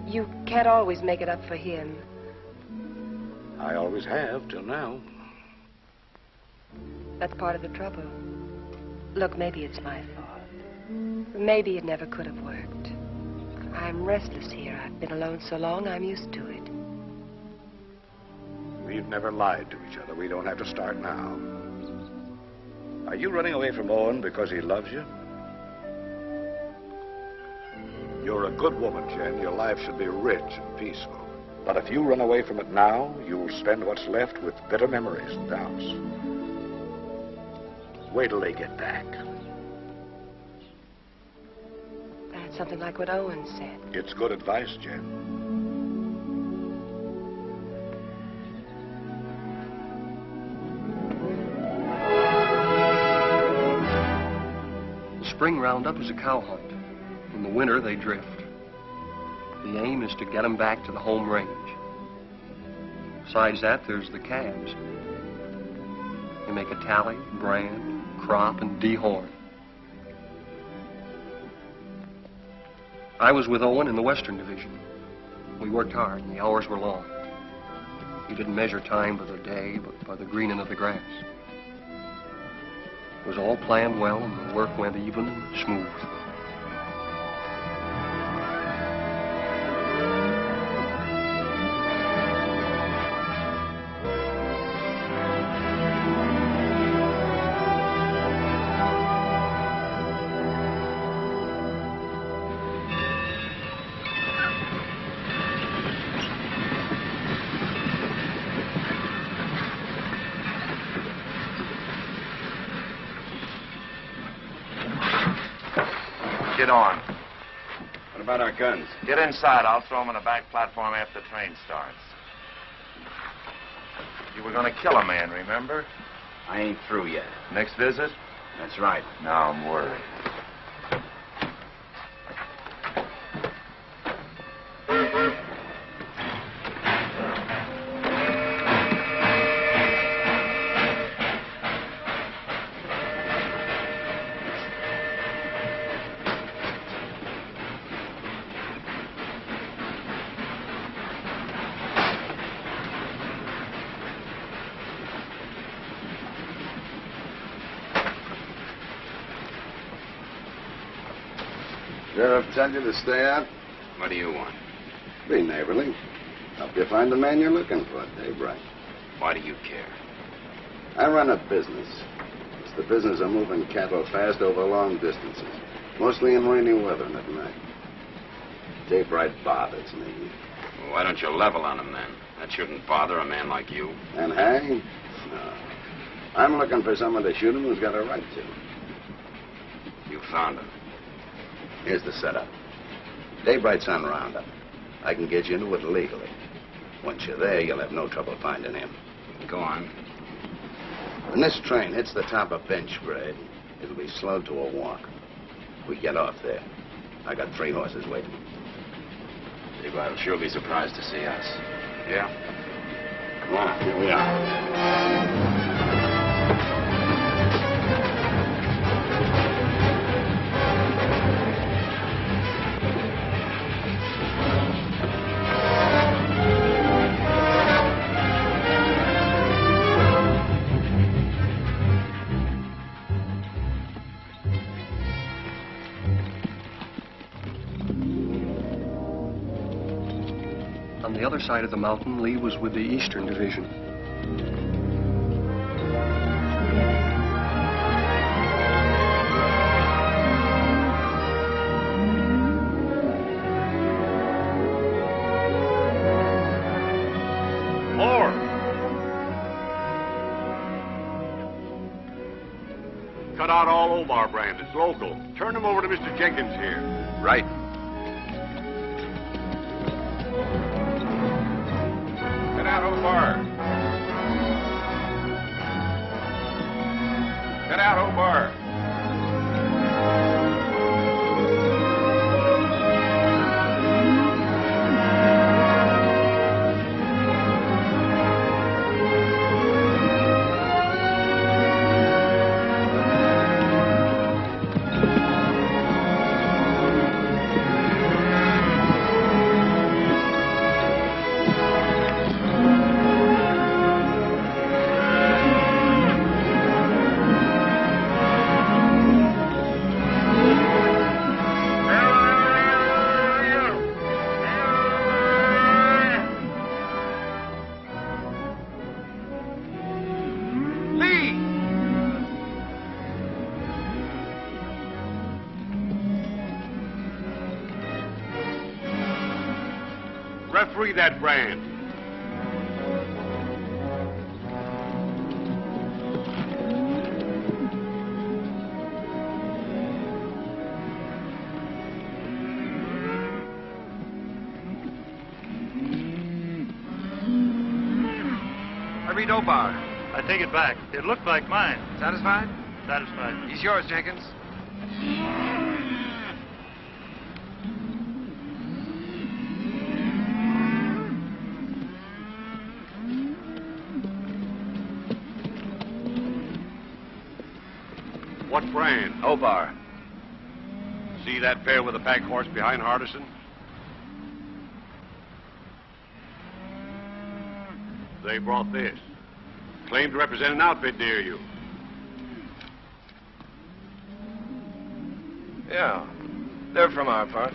You can't always make it up for him. I always have, till now. That's part of the trouble. Look, maybe it's my fault. Maybe it never could have worked. I'm restless here. I've been alone so long, I'm used to it. We've never lied to each other. We don't have to start now. Are you running away from Owen because he loves you? You're a good woman, Jen. Your life should be rich and peaceful. But if you run away from it now, you'll spend what's left with bitter memories and doubts. Wait till they get back. That's something like what Owen said. It's good advice, Jen. roundup is a cow hunt. In the winter, they drift. The aim is to get them back to the home range. Besides that, there's the calves. You make a tally, brand, crop, and dehorn. I was with Owen in the Western Division. We worked hard, and the hours were long. We didn't measure time by the day, but by the greening of the grass. It was all planned well, and the work went even and smooth. Get on. What about our guns? Get inside. I'll throw them on the back platform after the train starts. You were going to kill a man, remember? I ain't through yet. Next visit? That's right. Now I'm worried. Sheriff tell you to stay out? What do you want? Be neighborly. Help you find the man you're looking for, Daybreak. Why do you care? I run a business. It's the business of moving cattle fast over long distances, mostly in rainy weather and at night. Daybreak bothers me. Well, why don't you level on him then? That shouldn't bother a man like you. And hang? No. I'm looking for someone to shoot him who's got a right to. You found him. Here's the setup. Daybreak's on roundup. I can get you into it legally. Once you're there, you'll have no trouble finding him. Go on. When this train hits the top of bench grade, it'll be slowed to a walk. We get off there. I got 3 horses waiting. Daybreak will sure be surprised to see us. Yeah? Come on, here we are. On the other side of the mountain, Lee was with the Eastern Division. More! Cut out all Omar brand. It's local. Turn them over to Mr. Jenkins here. Right. Get out, Omar. Get out, Omar. Referee that brand. I read Obar. I take it back. It looked like mine. Satisfied? Satisfied. He's yours, Jenkins. What brand? Obar. See that pair with the pack horse behind Hardison? They brought this. Claimed to represent an outfit near you. Yeah. They're from our part.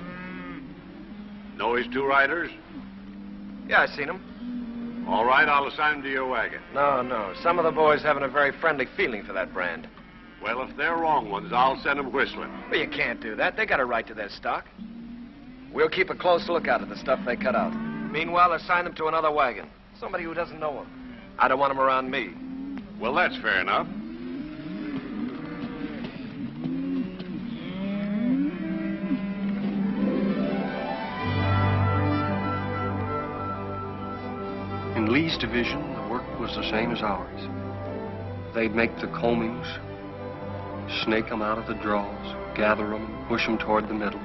Know his two riders? Yeah, I seen them. All right, I'll assign them to your wagon. No. Some of the boys haven't a very friendly feeling for that brand. Well, if they're wrong ones, I'll send them whistling. Well, you can't do that. They got a right to their stock. We'll keep a close lookout at the stuff they cut out. Meanwhile, assign them to another wagon. Somebody who doesn't know them. I don't want them around me. Well, that's fair enough. In Lee's division, the work was the same as ours. They'd make the combings, snake them out of the draws, gather them, and push them toward the middle.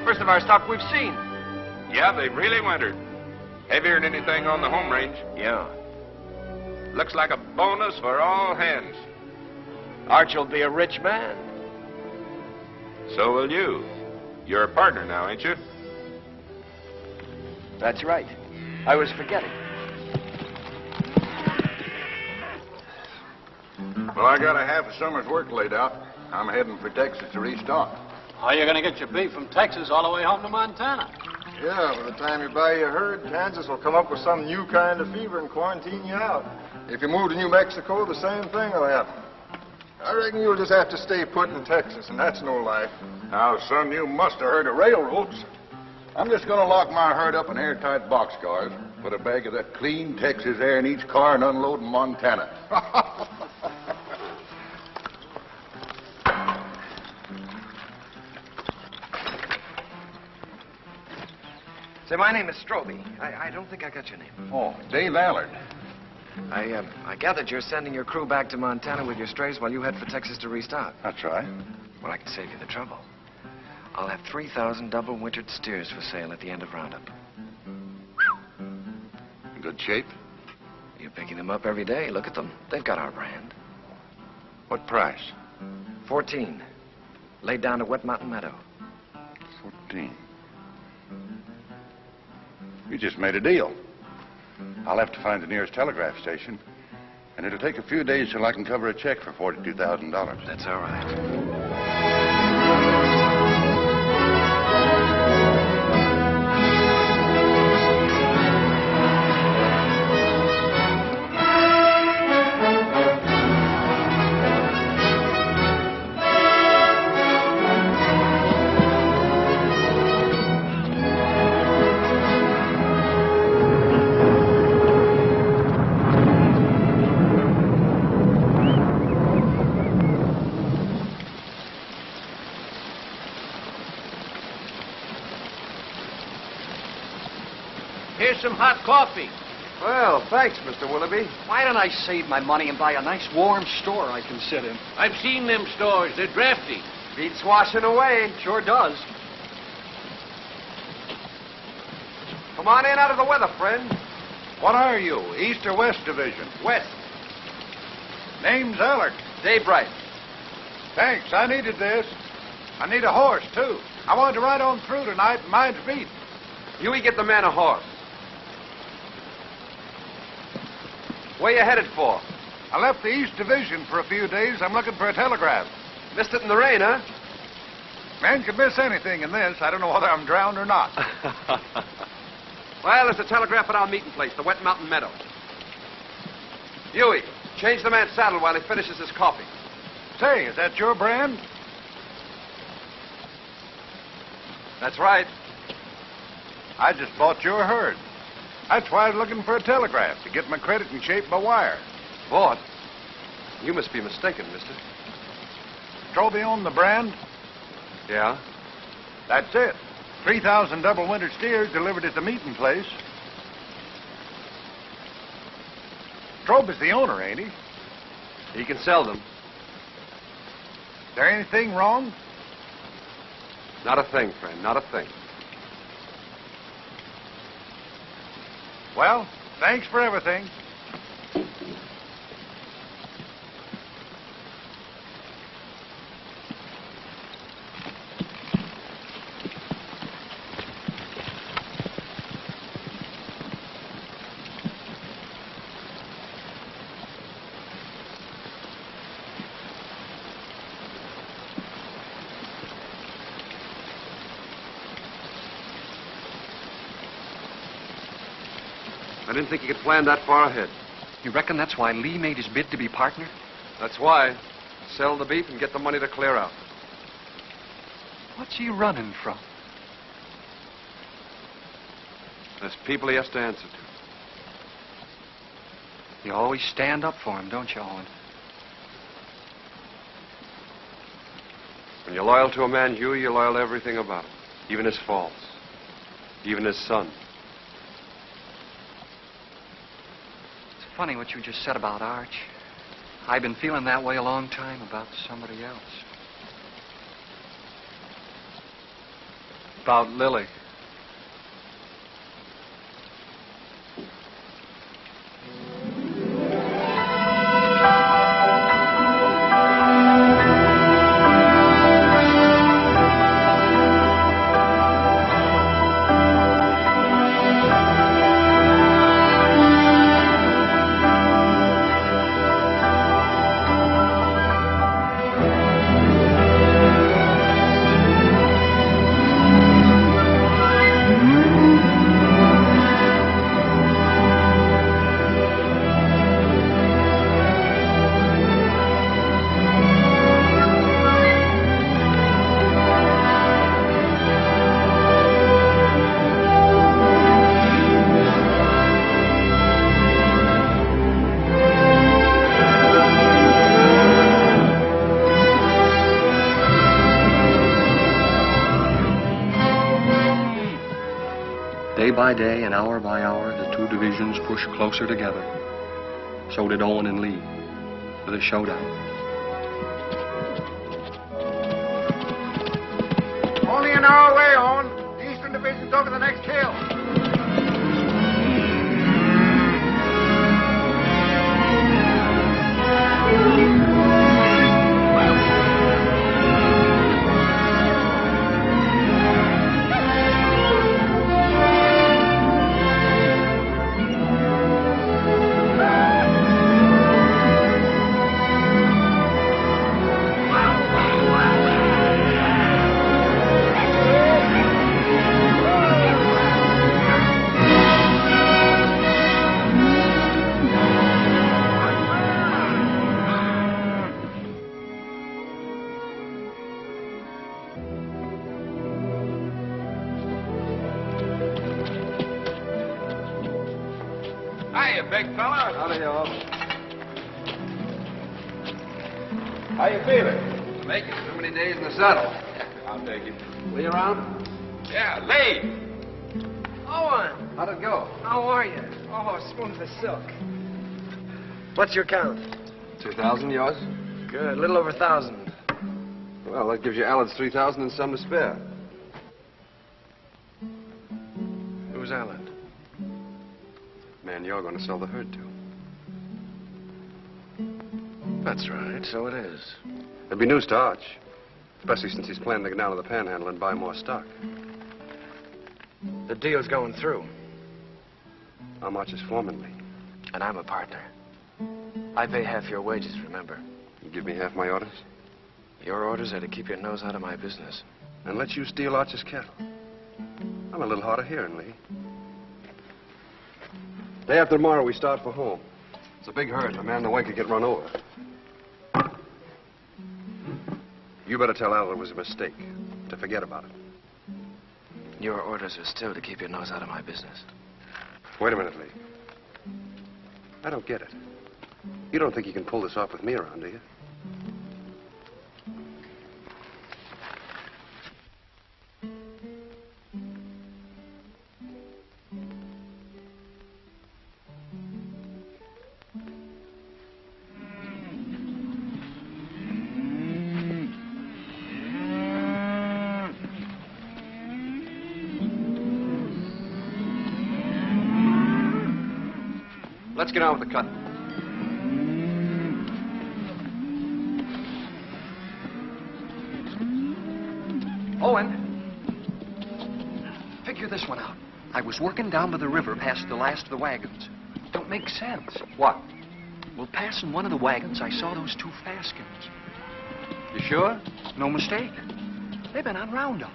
First of our stock we've seen. Yeah, they've really wintered. Heavier than anything on the home range. Yeah. Looks like a bonus for all hands. Arch'll be a rich man. So will you. You're a partner now, ain't you? That's right. I was forgetting. Well, I got a half a summer's work laid out. I'm heading for Texas to restock. How are you going to get your beef from Texas all the way home to Montana? Yeah, by the time you buy your herd, Kansas will come up with some new kind of fever and quarantine you out. If you move to New Mexico, the same thing will happen. I reckon you'll just have to stay put in Texas, and that's no life. Now, son, you must have heard of railroads. I'm just going to lock my herd up in airtight boxcars, put a bag of that clean Texas air in each car, and unload in Montana. Say, my name is Stroby. I don't think I got your name. Oh, Dave Allard. I gathered you're sending your crew back to Montana with your strays while you head for Texas to restock. That's right. Well, I can save you the trouble. I'll have 3,000 double-wintered steers for sale at the end of Roundup. In good shape? You're picking them up every day. Look at them. They've got our brand. What price? 14. Laid down to Wet Mountain Meadow. 14. You just made a deal. I'll have to find the nearest telegraph station, and it'll take a few days till I can cover a check for $42,000. That's all right. Here's some hot coffee. Well, thanks, Mr. Willoughby. Why don't I save my money and buy a nice warm store I can sit in? I've seen them stores. They're drafty. Beats washing away. Sure does. Come on in out of the weather, friend. What are you, East or West Division? West. Name's Allard. Daybright. Thanks, I needed this. I need a horse, too. I wanted to ride on through tonight, and mine's beat. Huey, get the man a horse. Where you headed for? I left the East Division for a few days. I'm looking for a telegraph. Missed it in the rain, huh? Man could miss anything in this. I don't know whether I'm drowned or not. Well, there's a telegraph at our meeting place, the Wet Mountain Meadow. Huey, change the man's saddle while he finishes his coffee. Say, is that your brand? That's right. I just bought your herd. That's why I was looking for a telegraph, to get my credit in shape by wire. Bought? You must be mistaken, mister. Stroby owned the brand? Yeah? That's it. 3,000 double-wintered steers delivered at the meeting place. Strobe is the owner, ain't he? He can sell them. Is there anything wrong? Not a thing, friend, not a thing. Well, thanks for everything. I didn't think he could plan that far ahead. You reckon that's why Lee made his bid to be partner? That's why. Sell the beef and get the money to clear out. What's he running from? There's people he has to answer to. You always stand up for him, don't you, Owen? When you're loyal to a man, Hugh, you're loyal to everything about him. Even his faults. Even his son. It's funny what you just said about Arch. I've been feeling that way a long time about somebody else. About Lily. Day by day and hour by hour, the two divisions pushed closer together. So did Owen and Lee, for the showdown. Only an hour away, Owen. The Eastern Division's over the next hill. Hiya, big fella. Howdy, y'all. How you feeling? Make it. Too many days in the saddle. I'll take it. Lee around? Yeah, Lee. Owen, How'd it go? how are you? Oh, smooth as silk. What's your count? 2,000, yours? Good, a little over 1,000. Well, that gives you Alan's 3,000 and some to spare. Who's Alan? Man, you're going to sell the herd to. That's right, so it is. It'll be news to Arch. Especially since he's planning to go down to the Panhandle and buy more stock. The deal's going through, I'm Arch's foreman, Lee. and I'm a partner. I pay half your wages, remember? You give me half my orders? Your orders are to keep your nose out of my business. And let you steal Arch's cattle. I'm a little hard of hearing, Lee. Day after tomorrow, we start for home. It's a big herd. A man in the way could get run over. You better tell Al it was a mistake. To forget about it. Your orders are still to keep your nose out of my business. Wait a minute, Lee. I don't get it. You don't think you can pull this off with me around, do you? Let's get on with the cut. Owen, figure this one out. I was working down by the river past the last of the wagons. Don't make sense. What? Well, passing one of the wagons, I saw those 2 Faskins. You sure? No mistake. They've been on roundup.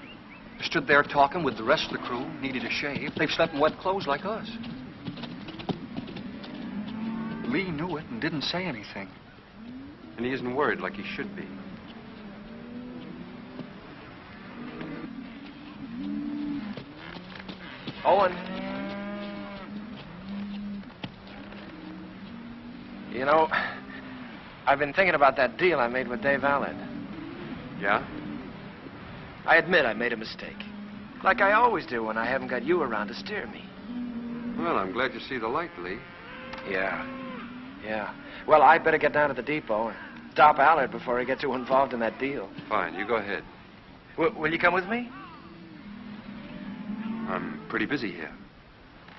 Stood there talking with the rest of the crew, needed a shave. They've slept in wet clothes like us. Lee knew it and didn't say anything. And he isn't worried like he should be. Owen. You know, I've been thinking about that deal I made with Dave Allard. Yeah? I admit I made a mistake. Like I always do when I haven't got you around to steer me. Well, I'm glad you see the light, Lee. Yeah. Well, I better get down to the depot and stop Allard before he gets too involved in that deal. Fine, you go ahead. Will you come with me? I'm pretty busy here.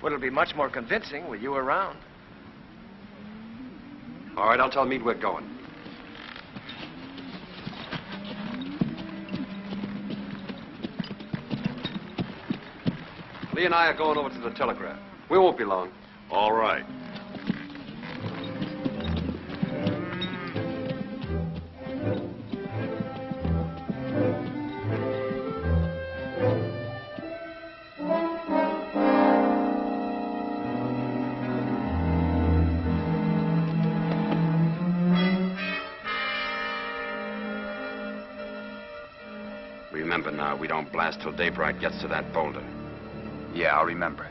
Well, it'll be much more convincing with you around. All right, I'll tell Meade we're going. Lee and I are going over to the telegraph. We won't be long. All right. Remember now, we don't blast till daybreak gets to that boulder. Yeah, I'll remember.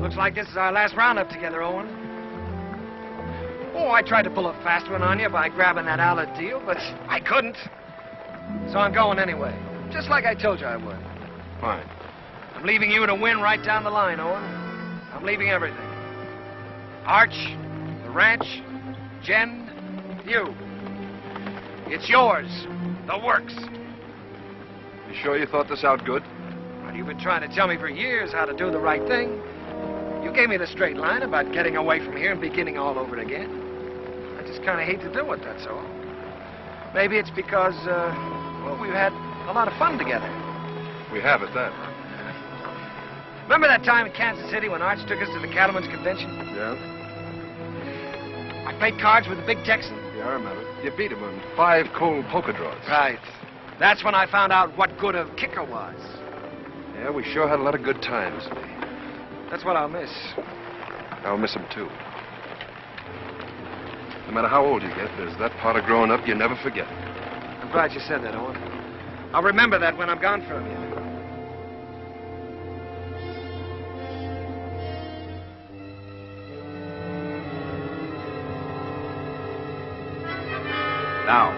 Looks like this is our last roundup together, Owen. Oh, I tried to pull a fast one on you by grabbing that Allard deal, but I couldn't. So I'm going anyway, just like I told you I would. Fine. I'm leaving you to win right down the line, Owen. I'm leaving everything. Arch, the ranch, Jen, you. It's yours. The works. You sure you thought this out good? Well, you've been trying to tell me for years how to do the right thing. You gave me the straight line about getting away from here and beginning all over again. I just kind of hate to do it, that's all. Maybe it's because, well, we've had a lot of fun together. We have at that. Remember that time in Kansas City when Arch took us to the Cattlemen's Convention? Yeah? I played cards with the big Texan. Yeah, I remember. You beat him on 5 cold poker draws. Right. That's when I found out what good a kicker was. Yeah, we sure had a lot of good times, Lee. That's what I'll miss. I'll miss him, too. No matter how old you get, there's that part of growing up you never forget. I'm glad you said that, Owen. I'll remember that when I'm gone from you. Now.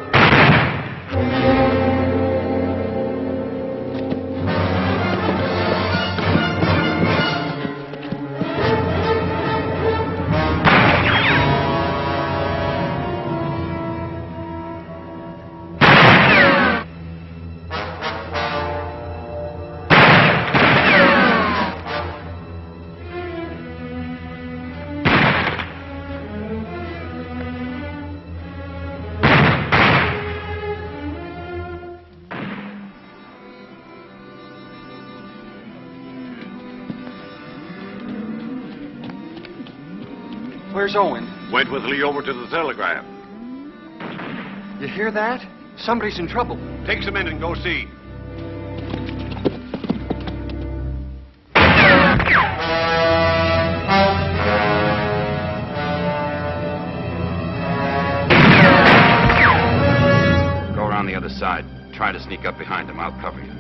Where's Owen? Went with Lee over to the telegraph. You hear that? Somebody's in trouble. Take some in and go see. Go around the other side. Try to sneak up behind him. I'll cover you.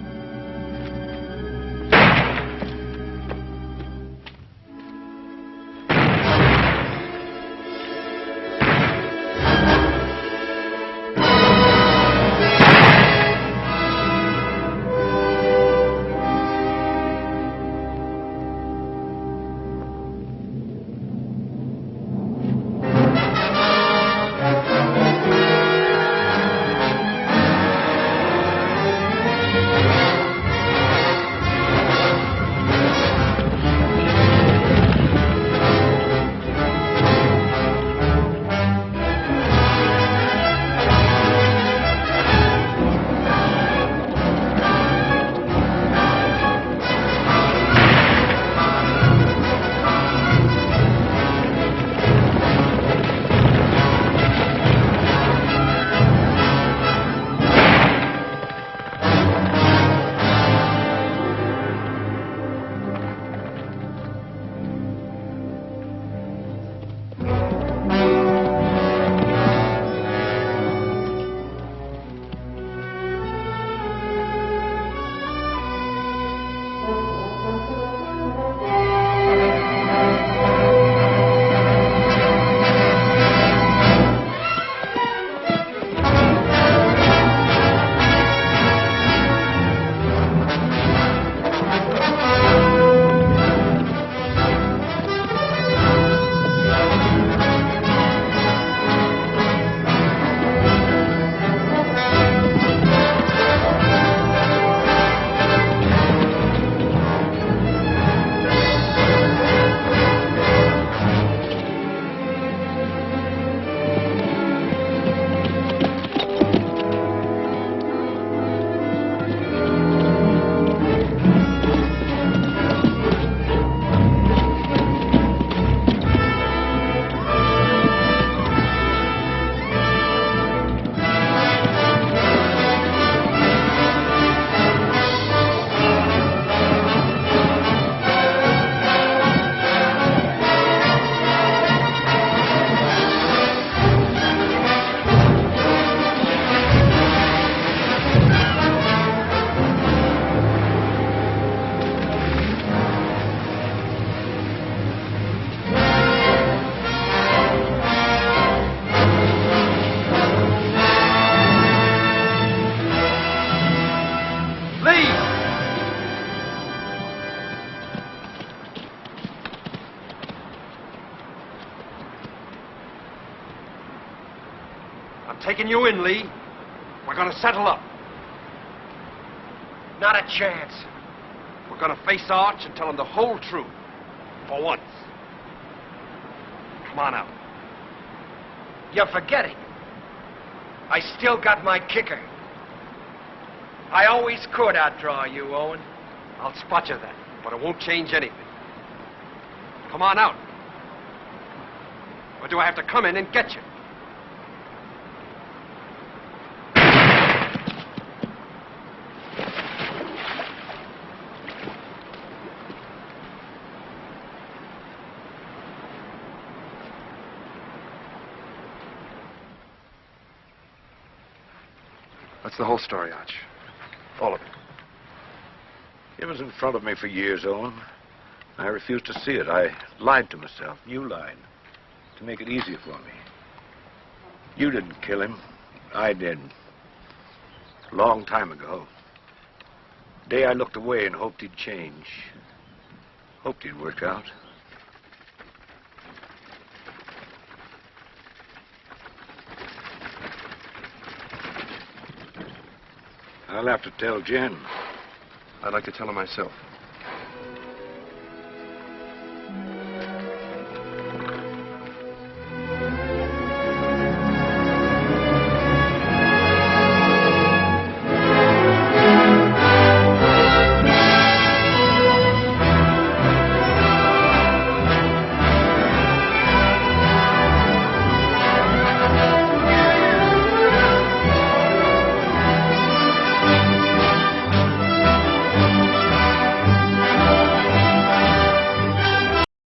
I'm taking you in, Lee. We're gonna settle up. Not a chance. We're gonna face Arch and tell him the whole truth. For once. Come on out. You're forgetting. I still got my kicker. I always could outdraw you, Owen. I'll spot you then, but it won't change anything. Come on out. Or do I have to come in and get you? That's the whole story, Arch. All of it. It was in front of me for years, Owen. I refused to see it. I lied to myself. You lied. To make it easier for me. You didn't kill him. I did. A long time ago. The day I looked away and hoped he'd change. Hoped he'd work out. I'll have to tell Jen. I'd like to tell her myself.